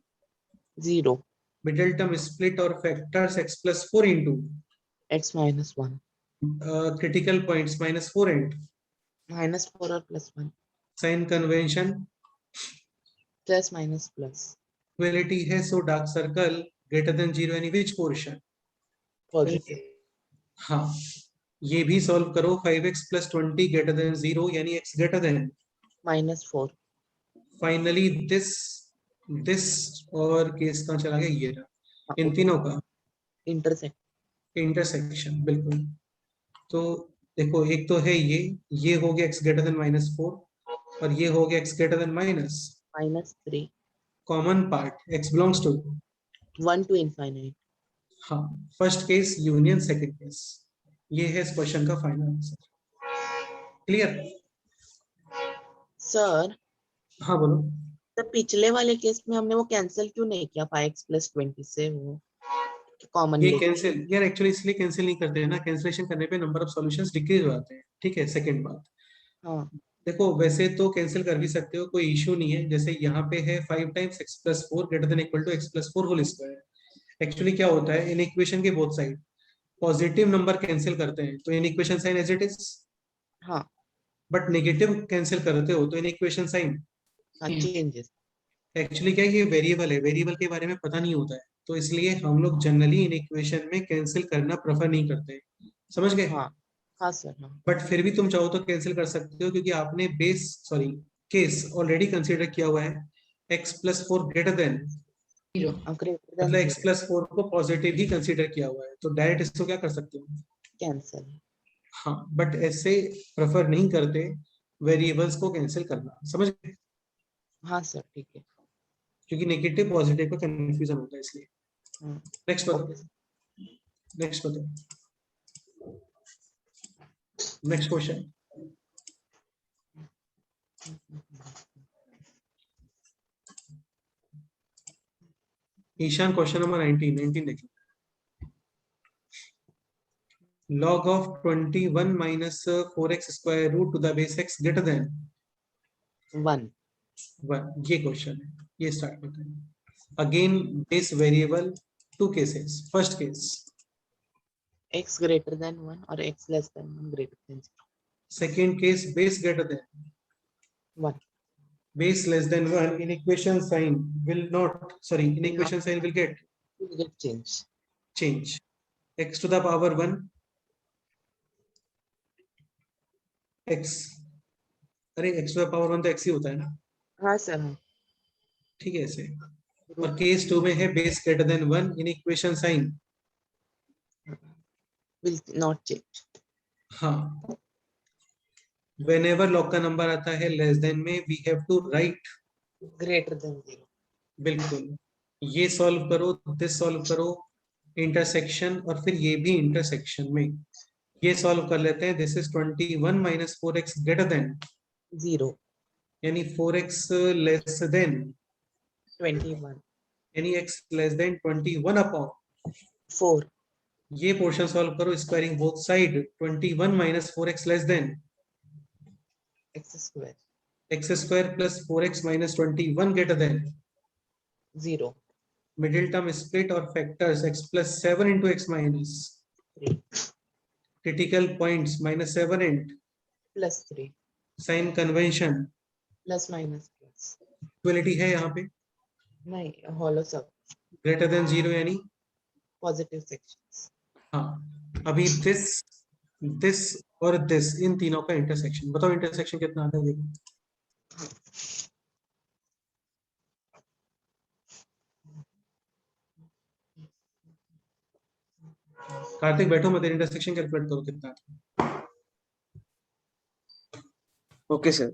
0. Middle term split और factors x plus 4 into X minus 1. critical points -4 and Minus 4 or plus 1. sign convention, Plus minus plus. Equality है, so dark circle greater than 0 यानी which portion, Positive. हाँ ये भी solve करो, 5x plus 20 greater than 0 यानी x greater than, Minus 4. Finally this और case कहाँ चला गया, ये रहा, इन तीनों का Intersect. इंटरसेक्शन, बिल्कुल। तो देखो, एक तो है ये हो गया x ग्रेटर देन -4 और ये हो गया x greater than minus, Minus 3. Common part x belongs to, 1 to infinite. हाँ first case union second case, ये है इस क्वेश्चन का फाइनल आंसर। क्लियर? Sir, हाँ बोलो। तो पिछले वाले केस में हमने वो कैंसिल क्यों नहीं किया 5x plus 20 से, वो कॉमन ये कैंसिल यार एक्चुअली इसलिए कैंसिल नहीं करते हैं ना, कैंसिलेशन करने पे नंबर ऑफ सॉल्यूशंस डिक्रीज हो जाते हैं, ठीक है। सेकंड बात, हाँ, देखो वैसे तो कैंसिल कर भी सकते हो, कोई इशू नहीं है। जैसे यहाँ पे है 5 times x plus 4 greater than equal to x plus 4 whole square. Actually क्या होता है, इन इक्वेशन के both side positive number cancel करते हैं तो in equation sign as it is, हाँ, बट नेगेटिव कैंसिल करते हो तो in equation sign changes. Actually क्या है, ये वेरिएबल है, वेरिएबल के बारे में पता नहीं होता है, तो इसलिए हम लोग जनरली इन इक्वेशन में कैंसिल करना प्रेफर नहीं करते, समझ गए। हाँ, हाँ सर, हाँ। बट फिर भी तुम चाहो तो कैंसिल कर सकते हो, क्योंकि आपने केस ऑलरेडी कंसीडर किया हुआ है x plus 4 ग्रेटर देन, मतलब x plus 4 को पॉजिटिव ही कंसीडर किया हुआ है, तो डायरेक्ट इसको क्या कर सकते हो, कैंसिल। हाँ। बट ऐसे प्रेफर नहीं करते वेरिएबल्स को कैंसिल करना, समझ गए। हाँ सर, ठीक है। क्योंकि नेगेटिव पॉजिटिव का कंफ्यूजन होता है, इसलिए। नेक्स्ट बताओ, नेक्स्ट बताओ, next question. Ishan question number 19 देखिए। log of 21 minus 4x square root to the base x greater than 1. 1, ये क्वेश्चन है, ये स्टार्ट करते हैं। Again base variable, 2 cases. First case x greater than 1 और x less than 1 greater than 0. Second case base greater than 1. base less than 1, in equation sign will not, sorry, in equation sign will get Will get change, x to the power 1 x, अरे x to the power 1 तो x ही होता है ना, हाँ sir, हाँ। ठीक है ऐसे। और केस 2 में है base greater than 1, in equation sign Will not change. हाँ, whenever log का नंबर आता है less than में we have to write, greater than 0. बिल्कुल ये सॉल्व करो, दिस सॉल्व करो, इंटरसेक्शन और फिर ये भी इंटरसेक्शन में, ये सॉल्व कर लेते हैं. This is 21 minus 4x greater than, 0. यानी 4x लेस देन, 21. यानी x लेस देन 21 अपॉन 4. ये पोर्शन सॉल्व करो, squaring both side. 21 minus 4x less than X square. x square plus 4x minus 21 greater than. 0. Middle term split और factors x plus 7 into x minus 3. Critical points minus 7 and Plus 3. Sign convention. Plus minus plus. Equality है यहाँ पे, नहीं, hollow sub. Greater than 0 यानी Positive sections. हाँ. अभी this और this, इन तीनों का इंटरसेक्शन बताओ, इंटरसेक्शन कितना आता है देखो. कार्तिक बैठो मत, इंटरसेक्शन कैलकुलेट करो कितना आता है. Okay, sir.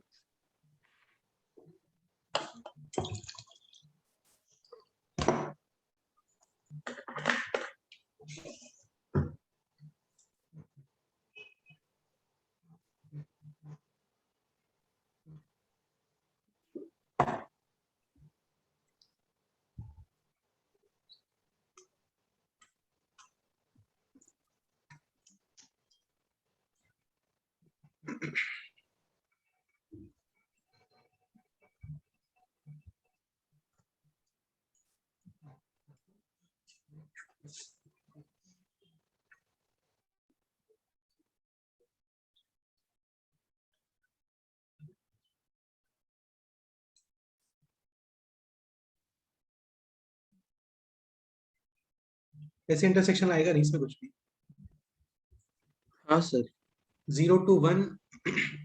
ऐसे इंटरसेक्शन आएगा नहीं इसमें कुछ भी. हाँ सर. 0 to 1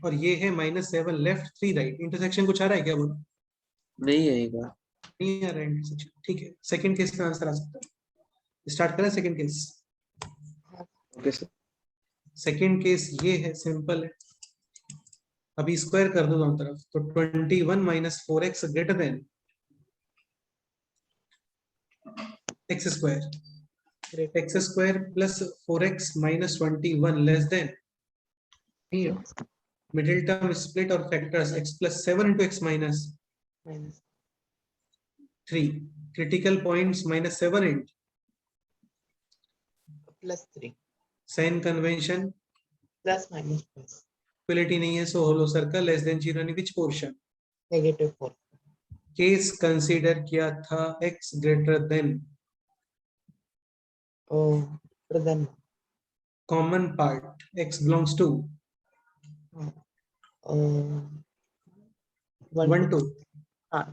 और ये है -7 लेफ्ट 3 राइट. इंटरसेक्शन कुछ आ रहा है क्या बोलो? नहीं आएगा. नहीं आ रहा है इंटरसेक्शन. ठीक है, सेकंड केस का आंसर आ सकता है. स्टार्ट करें second case. Okay, sir. Second case ये है, सिंपल है. अभी स्क्वायर कर दो दोनों तरफ, तो 21 minus 4x greater than x square. Great. x square plus 4x minus 21 less than 0. Middle term split और factors x plus 7 into x minus Minus 3. Critical points -7 and plus 3. Sign convention. Plus minus plus. Equality नहीं है, so hollow circle less than 0 यानी which portion. Negative 4. Case consider किया था x greater than Oh, then common part x belongs to 1 2.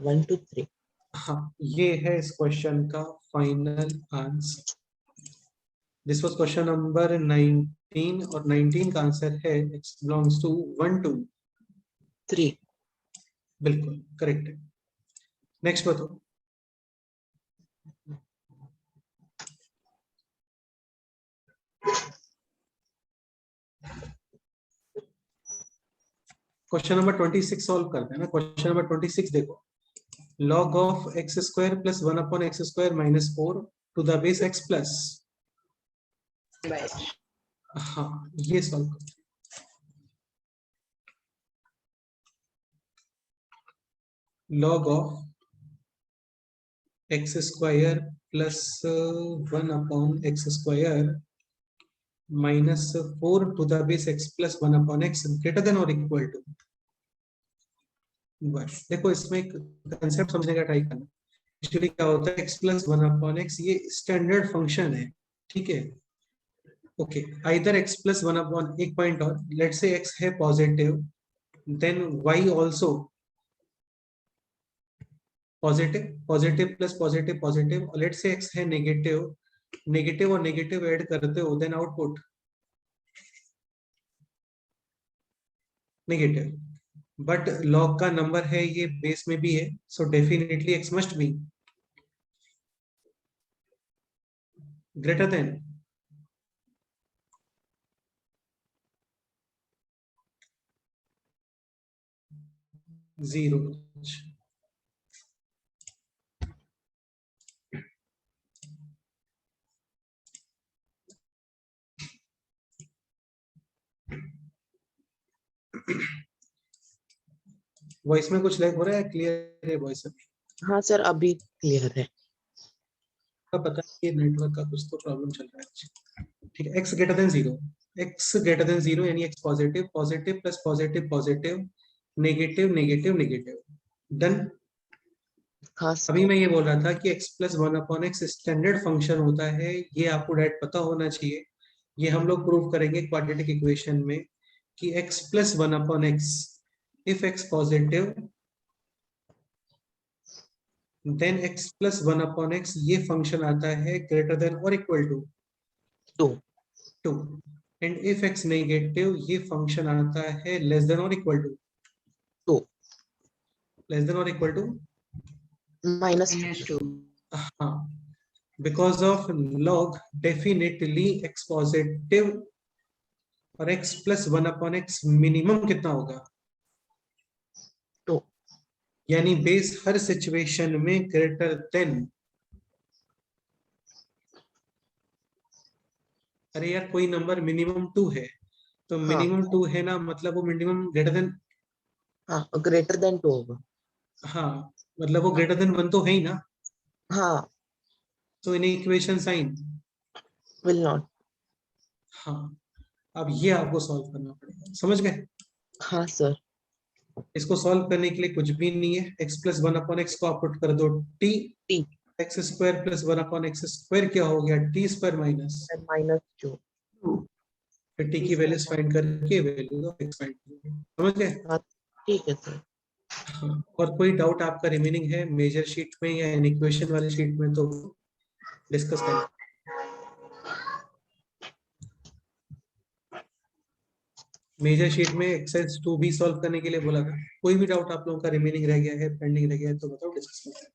1 to 3. हाँ, ये है इस question का final answer. This was question number 19 और 19 का आंसर है x बिलोंग्स टू 1 2. 3. बिल्कुल करेक्ट है. नेक्स्ट बताओ. क्वेश्चन नंबर 26 सॉल्व करते हैं ना. क्वेश्चन नंबर 26 देखो. log of x square plus 1 upon x square minus 4 to the base x plus. हाँ, ये सॉल्व करते हैं. log of x square plus 1 upon x square minus 4 to the base x plus 1 upon x greater than और equal to. बस देखो, इसमें एक concept समझने का ट्राई करना. एक्चुअली क्या होता है, x प्लस 1 अपॉन एक्स ये स्टैंडर्ड फंक्शन है. ठीक है, okay. Either x plus 1 upon, एक पॉइंट और, लेट्स से x है positive, then y also positive, positive plus positive positive, और लेट्स से x है नेगेटिव, नेगेटिव और नेगेटिव ऐड करते हो, then output negative. But log का नंबर है ये, बेस में भी है, so definitely x must be greater than. 0। Voice में कुछ लैग हो रहा है? क्लियर है वॉइस अभी? हाँ सर, अभी क्लियर है। का पता है कि नेटवर्क का कुछ तो प्रॉब्लम चल रहा है। ठीक है, x greater than 0, x greater than 0 यानी x positive, positive plus positive positive, negative negative negative. Done. हाँ सर। अभी मैं ये बोल रहा था कि x plus 1/x standard function होता है, ये आपको डायरेक्ट पता होना चाहिए। ये हम लोग प्रूव करेंगे क्वाड्रेटिक इक्वेशन में कि x plus 1/x if x positive then x plus 1/x ये फंक्शन आता है ग्रेटर देन और equal to 2 2, and if x negative ये फंक्शन आता है लेस देन और इक्वल टू 2 लेस देन और इक्वल टू -2। हाँ, because of log definitely x positive और x प्लस 1/x मिनिमम कितना होगा? 2 यानी बेस हर सिचुएशन में ग्रेटर देन। अरे यार, कोई नंबर मिनिमम 2 है तो हाँ। मिनिमम 2 है ना, मतलब वो मिनिमम ग्रेटर देन। हाँ, ग्रेटर देन 2 होगा। हाँ, मतलब वो ग्रेटर देन 1 तो है ही ना। हाँ, तो in equation sign. Will not. हाँ, अब ये आपको सॉल्व करना पड़ेगा, समझ गए? हाँ सर। इसको सॉल्व करने के लिए कुछ भी नहीं है, x प्लस 1/x को आप पुट कर दो t, t x square plus 1/x square क्या हो गया? t square minus, -2। फिर t की वैल्यूज फाइंड करके वैल्यू ऑफ x फाइंड करोगे। समझ गए? हाँ, ठीक है सर। हाँ, और कोई डाउट आपका रिमेनिंग है मेजर शीट में या इक्वेशन वाली शीट में तो डिस्कस करें। मेजर शीट में एक्सरसाइज 2 भी सॉल्व करने के लिए बोला था। कोई भी डाउट आप लोगों का रिमेनिंग रह गया है, पेंडिंग रह गया है तो बताओ, डिस्कस करते हैं।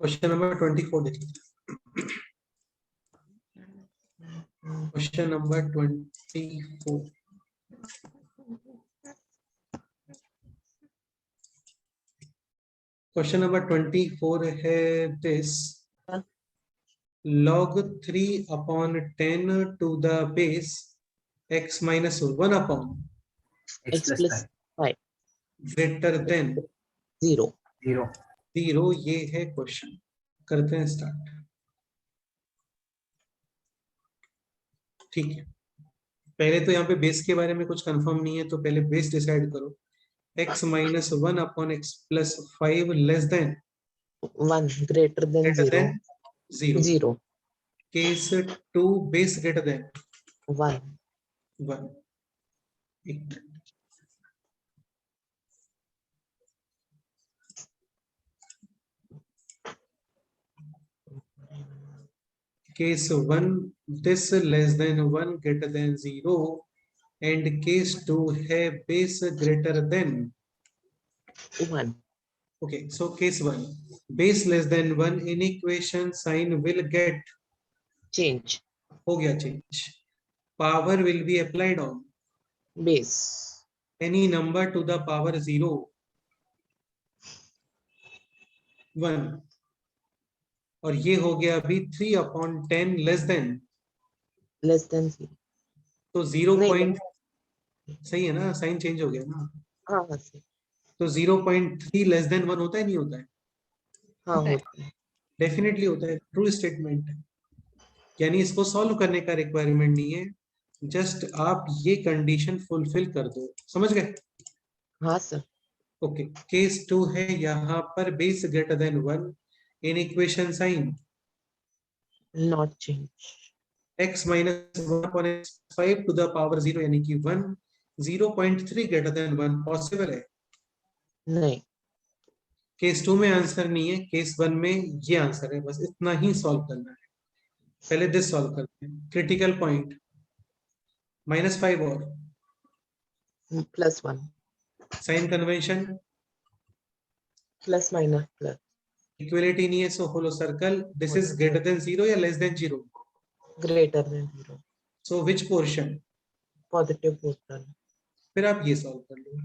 क्वेश्चन नंबर 24 देखिए। Question number 24। क्वेश्चन नंबर 24 है this, log 3/10 to the base x minus 1 upon x plus 5 greater than 0। 0, ये है क्वेश्चन। करते हैं स्टार्ट। ठीक है, पहले तो यहाँ पे बेस के बारे में कुछ कंफर्म नहीं है, तो पहले बेस डिसाइड करो। x minus 1/x plus 5 less than 1 greater than 0। 0। Case 2 base greater than 1 1। एक minute, case 1 this less than 1 greater than 0 and case 2 है base greater than 1 okay, so case 1 base less than 1 in equation sign will get change हो गया change, power will be applied on base any number to the power 0 1, और ये हो गया अभी 3/10 less than, less than 0। तो 0 नहीं, point, सही है ना, साइन चेंज हो गया ना। हाँ हाँ सर। तो 0.3 लेस देन 1 होता है नहीं होता है? हाँ होता है। डेफिनेटली होता है, ट्रू स्टेटमेंट है। यानी इसको सॉल्व करने का रिक्वायरमेंट नहीं है, जस्ट आप ये कंडीशन फुलफिल कर दो। समझ गए? हाँ सर। ओके, केस 2 है यहाँ पर base greater than 1 in equation sign not change x minus 1/5 to the power 0 यानी कि 1, 0.3 ग्रेटर देन 1 पॉसिबल है? नहीं। केस 2 में आंसर नहीं है, केस 1 में ये आंसर है, बस इतना ही सॉल्व करना है। पहले दिस सॉल्व करते हैं। क्रिटिकल पॉइंट -5 और +1 sign convention plus minus plus equality नहीं है, so hollow circle, this is greater than 0 या less than 0? greater than 0, so which portion? positive portion, फिर आप ये सॉल्व कर लो,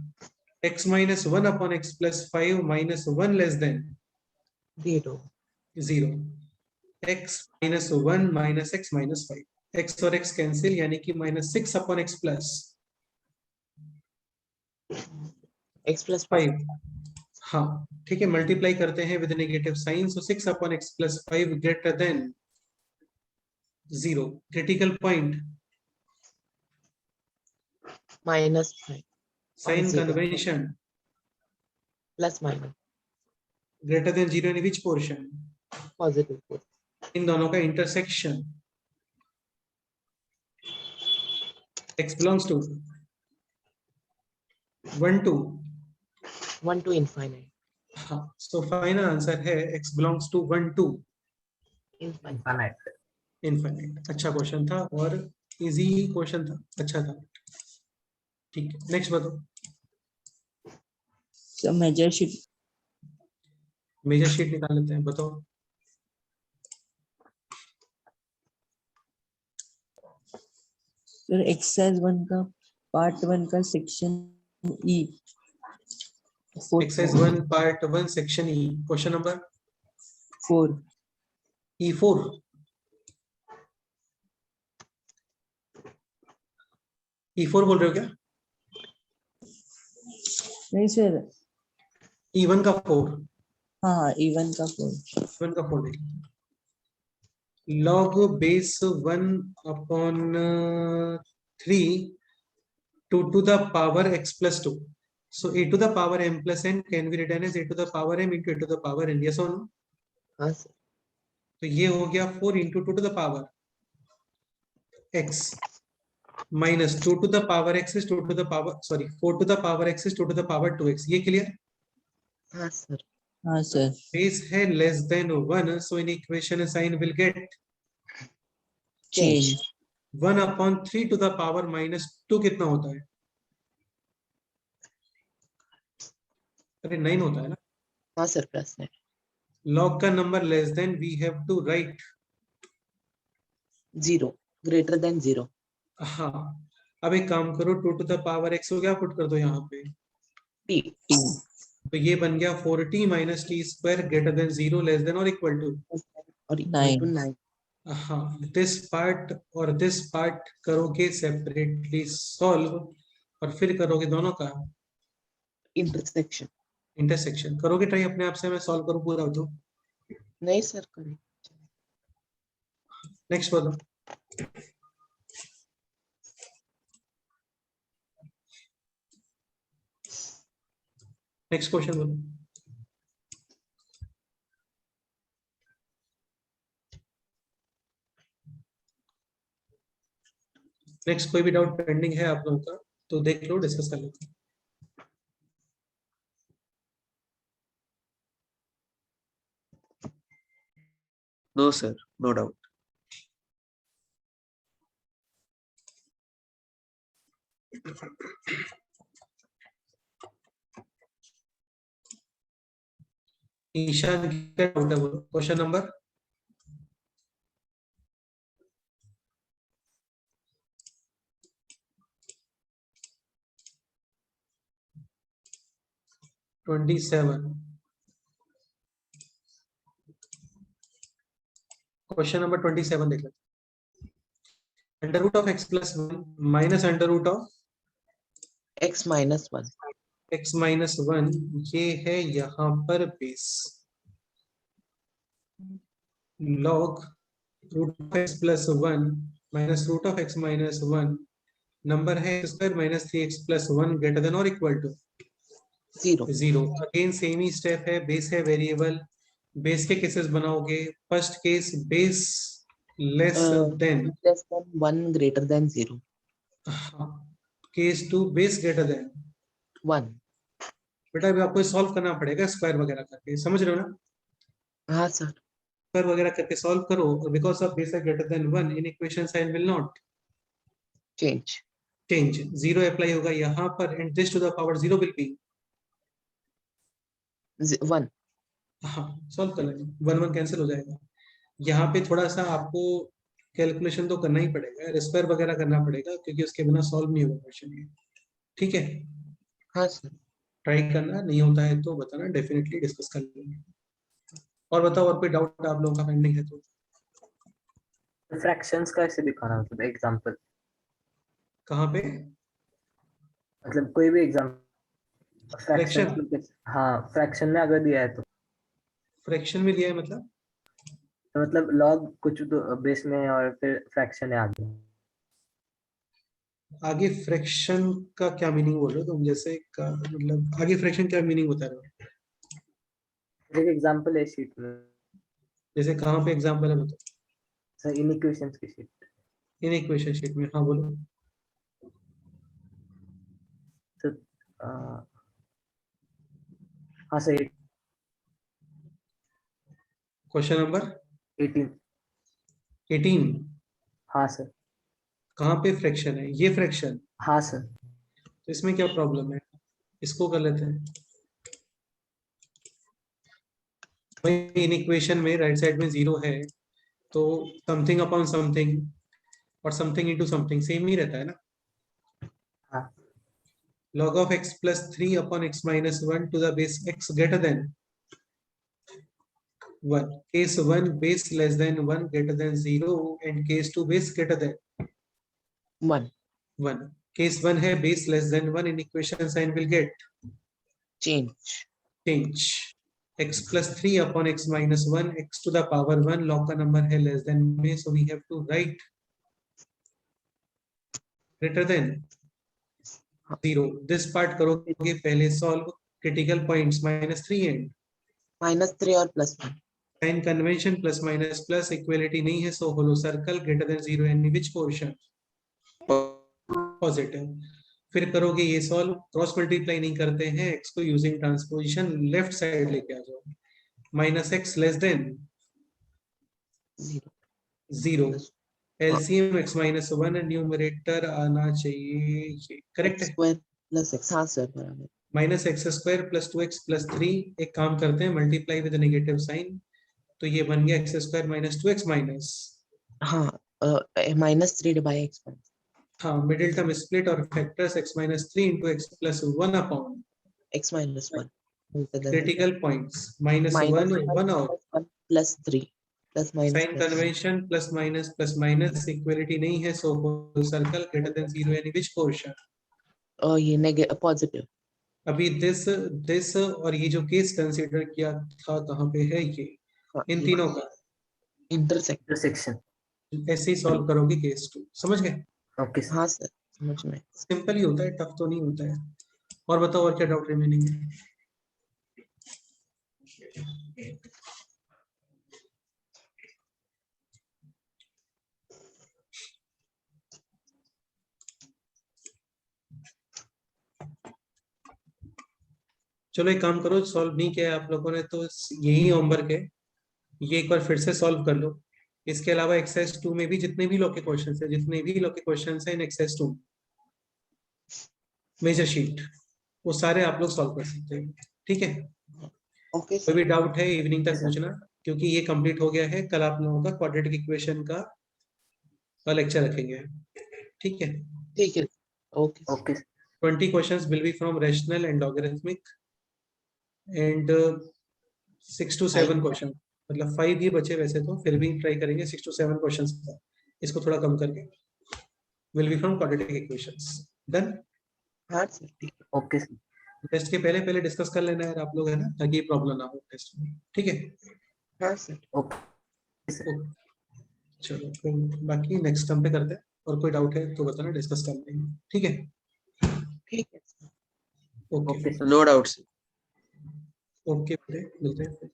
x minus 1 upon x plus 5 minus 1 less than 0, 0, x minus 1 minus x minus 5, x और x cancel, यानी कि minus 6 upon x plus x plus 5. हाँ ठीक है, मल्टीप्लाई करते हैं with negative sign, so 6 upon x plus 5 greater than 0. Critical point, minus 5, sign 0, convention, plus minus, greater than 0 in which portion? positive portion, इन दोनों का intersection, x belongs to 1 2. 1 to infinite, हाँ, so final answer है x belongs to 1 2 infinite. Infinite. अच्छा question था और easy question था, अच्छा था. ठीक है, नेक्स्ट बताओ. So measure sheet. Measure sheet निकाल लेते हैं, बताओ. सर एक्सरसाइज 1 का पार्ट 1 का section E. Exercise 1 part 1 section E, question number 4. E4. E4 बोल रहे हो क्या? नहीं सर, E1 का 4. हाँ E1 का 4. E1 का 4 देखिए. log base 1 upon 3 to the power x plus 2. So a to the power m plus n can be written as a to the power m into a to the power n. Yes or no? हाँ sir, तो ये हो गया 4 into 2 to the power x minus 2 to the power x is 2 to the power, sorry, 4 to the power x is 2 to the power 2x. ये clear? हाँ sir, हाँ sir. Base है less than 1, so in equation sign will get change. 1 upon 3 to the power minus 2 कितना होता है? अरे 9 होता है ना. हाँ sir, plus 9, log का नंबर less than we have to write. 0, greater than 0, हाँ, अब एक काम करो, 2 to the power x हो गया, पुट कर दो यहाँ पे. t, तो ये बन गया 4t minus t square greater than 0 less than or equal to. or equal to 9, हाँ, दिस पार्ट और दिस पार्ट करोगे सेपरेटली सॉल्व, और फिर करोगे दोनों का intersection. इंटरसेक्शन. करोगे ट्राई अपने आप से, मैं सॉल्व करूँ पूरा तो. नहीं sir, करें. नेक्स्ट बोलो. नेक्स्ट क्वेश्चन बोलो. नेक्स्ट कोई भी डाउट पेंडिंग है आप लोगों का तो देख लो, डिस्कस कर लो. No, sir. No doubt. Ishan क्या डाउट है बोलो. क्वेश्चन नंबर क्वेश्चन नंबर 27 देख लेते. Under root of x plus 1 minus under root of x minus 1, x minus 1, ये है यहाँ पर base. log root of x plus 1 minus root of x minus 1, number है square minus 3x plus 1 greater than और equal to 0, 0. Again same ही step है, base है variable. Base के केसेस बनाओगे. First case base less than, less than 1, greater than 0, case 2 base greater than. 1, बेटा अभी आपको सॉल्व करना पड़ेगा स्क्वायर वगैरह करके, समझ रहे हो ना. हाँ sir, स्क्वायर वगैरह करके सॉल्व करो. Because of base greater than 1 in equation sign will not change, change. 0 apply होगा यहाँ पर, and this to the power 0 will be 1, हाँ सॉल्व कर लेंगे, 1 1 कैंसिल हो जाएगा। यहाँ पे थोड़ा सा आपको कैलकुलेशन तो करना ही पड़ेगा, स्क्वायर वगैरह करना पड़ेगा, क्योंकि उसके बिना सॉल्व नहीं होगा क्वेश्चन ये। ठीक है, हाँ सर। ट्राई करना, नहीं होता है तो बताना, डेफिनेटली डिस्कस कर लेंगे। और बताओ, और कोई डाउट आप लोगों का पेंडिंग है तो? फ्रैक्शंस का ऐसे दिखाना, मतलब एग्जांपल, कहाँ पे? मतलब कोई भी एग्जांपल फ्रैक्शन? फ्रैक्शंस। हाँ, फ्रैक्शन में अगर दिया है तो फ्रैक्शन में दिया है मतलब? मतलब लॉग कुछ तो बेस में और फिर फ्रैक्शन है आगे। आगे फ्रैक्शन का क्या मीनिंग बोल रहे हो तुम? जैसे का मतलब आगे फ्रैक्शन क्या मीनिंग होता है? एक एग्जांपल है शीट में, जैसे कहाँ पे एग्जांपल है बताओ? सर इन इक्वेशंस की शीट। इन इक्वेशन शीट में, हाँ बोलो। तो हाँ सर, क्वेश्चन नंबर 18। 18। हाँ सर। कहाँ पे फ्रैक्शन है? ये फ्रैक्शन? हाँ सर। तो इसमें क्या प्रॉब्लम है? इसको कर लेते हैं। भाई इन इक्वेशन में राइट साइड में 0 है, तो समथिंग अपॉन समथिंग और समथिंग इनटू समथिंग सेम ही रहता है ना। हाँ log of x plus 3 upon x minus 1 to the base x greater than 1. Case 1 base less than 1 greater than 0 and case 2 base greater than 1 1. Case 1 है base less than 1, in equation sign will get change. x plus 3 upon x minus 1 x to the power 1, log का number है less than में, so we have to write greater than 0. this part करोगे पहले solve critical points -3 and -3 और +1 sign convention plus minus plus equality नहीं है, so hollow circle greater than 0 and which portion positive. फिर करोगे ये सॉल्व, क्रॉस मल्टीप्लाई नहीं करते हैं, x को यूजिंग ट्रांसपोजिशन लेफ्ट साइड लेके आ जाओ, -x less than 0, LCM x -1 numerator आना चाहिए, ये करेक्ट है। स्क्वायर प्लस x, हाँ सर बराबर। -x² + 2x + 3, एक काम करते हैं मल्टीप्लाई विद नेगेटिव साइन, तो ये बन गया x² - 2x माइनस, हाँ -3/x। हाँ मिडिल टर्म स्प्लिट और factors x -3 × x + 1 upon x -1 critical points -1 1 और +3 plus minus sign convention plus minus equality नहीं है, सो सर्कल ग्रेटर देन 0 यानी विच पोर्शन। और ये नेगेटिव पॉजिटिव। अभी दिस और ये जो केस कंसीडर किया था कहाँ पे है ये, इन तीनों का इंटरसेक्ट। इंटरसेक्शन। ऐसे ही सॉल्व करोगे केस 2, समझ गए? Okay sir. हाँ सर समझ में। सिंपल ही होता है, टफ तो नहीं होता है। और बताओ और क्या डाउट रिमेनिंग है? चलो एक काम करो, सॉल्व नहीं किया है आप लोगों ने तो यही होमवर्क है, ये एक बार फिर से सॉल्व कर लो। इसके अलावा एक्सरसाइज 2 में भी जितने भी लॉ के क्वेश्चंस है, जितने भी लॉ के क्वेश्चंस हैं इन एक्सरसाइज 2 मेजर शीट, वो सारे आप लोग सॉल्व कर सकते हैं। ठीक है, ओके कोई भी सर। डाउट है इवनिंग तक सर। पूछना, क्योंकि ये कंप्लीट हो गया है। कल आप लोगों का क्वाड्रेटिक इक्वेशन का लेक्चर रखेंगे। ठीक है, ठीक है okay. Okay 20 questions will be from rational and logarithmic and 6 to 7 question, मतलब 5 ही बचे वैसे तो, फिर भी ट्राई करेंगे 6 to 7 क्वेश्चंस का, इसको थोड़ा कम करके, will be from quadratic equations। Done? हाँ सर ठीक है। Okay sir. टेस्ट के पहले डिस्कस कर लेना है आप लोग, है ना, ताकि प्रॉब्लम ना हो टेस्ट में। ठीक है, हाँ सर। Okay sir. चलो फिर बाकी नेक्स्ट टर्म पे करते हैं, और कोई डाउट है तो बताना, डिस्कस कर लेंगे। ठीक है, ठीक है sir. Okay okay sir. No doubts. Okay, मिलते हैं।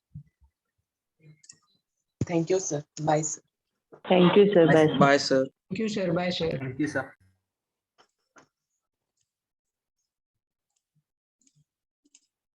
Thank you sir, bye sir. Thank you, sir. Bye, sir. Bye sir. Thank you sir.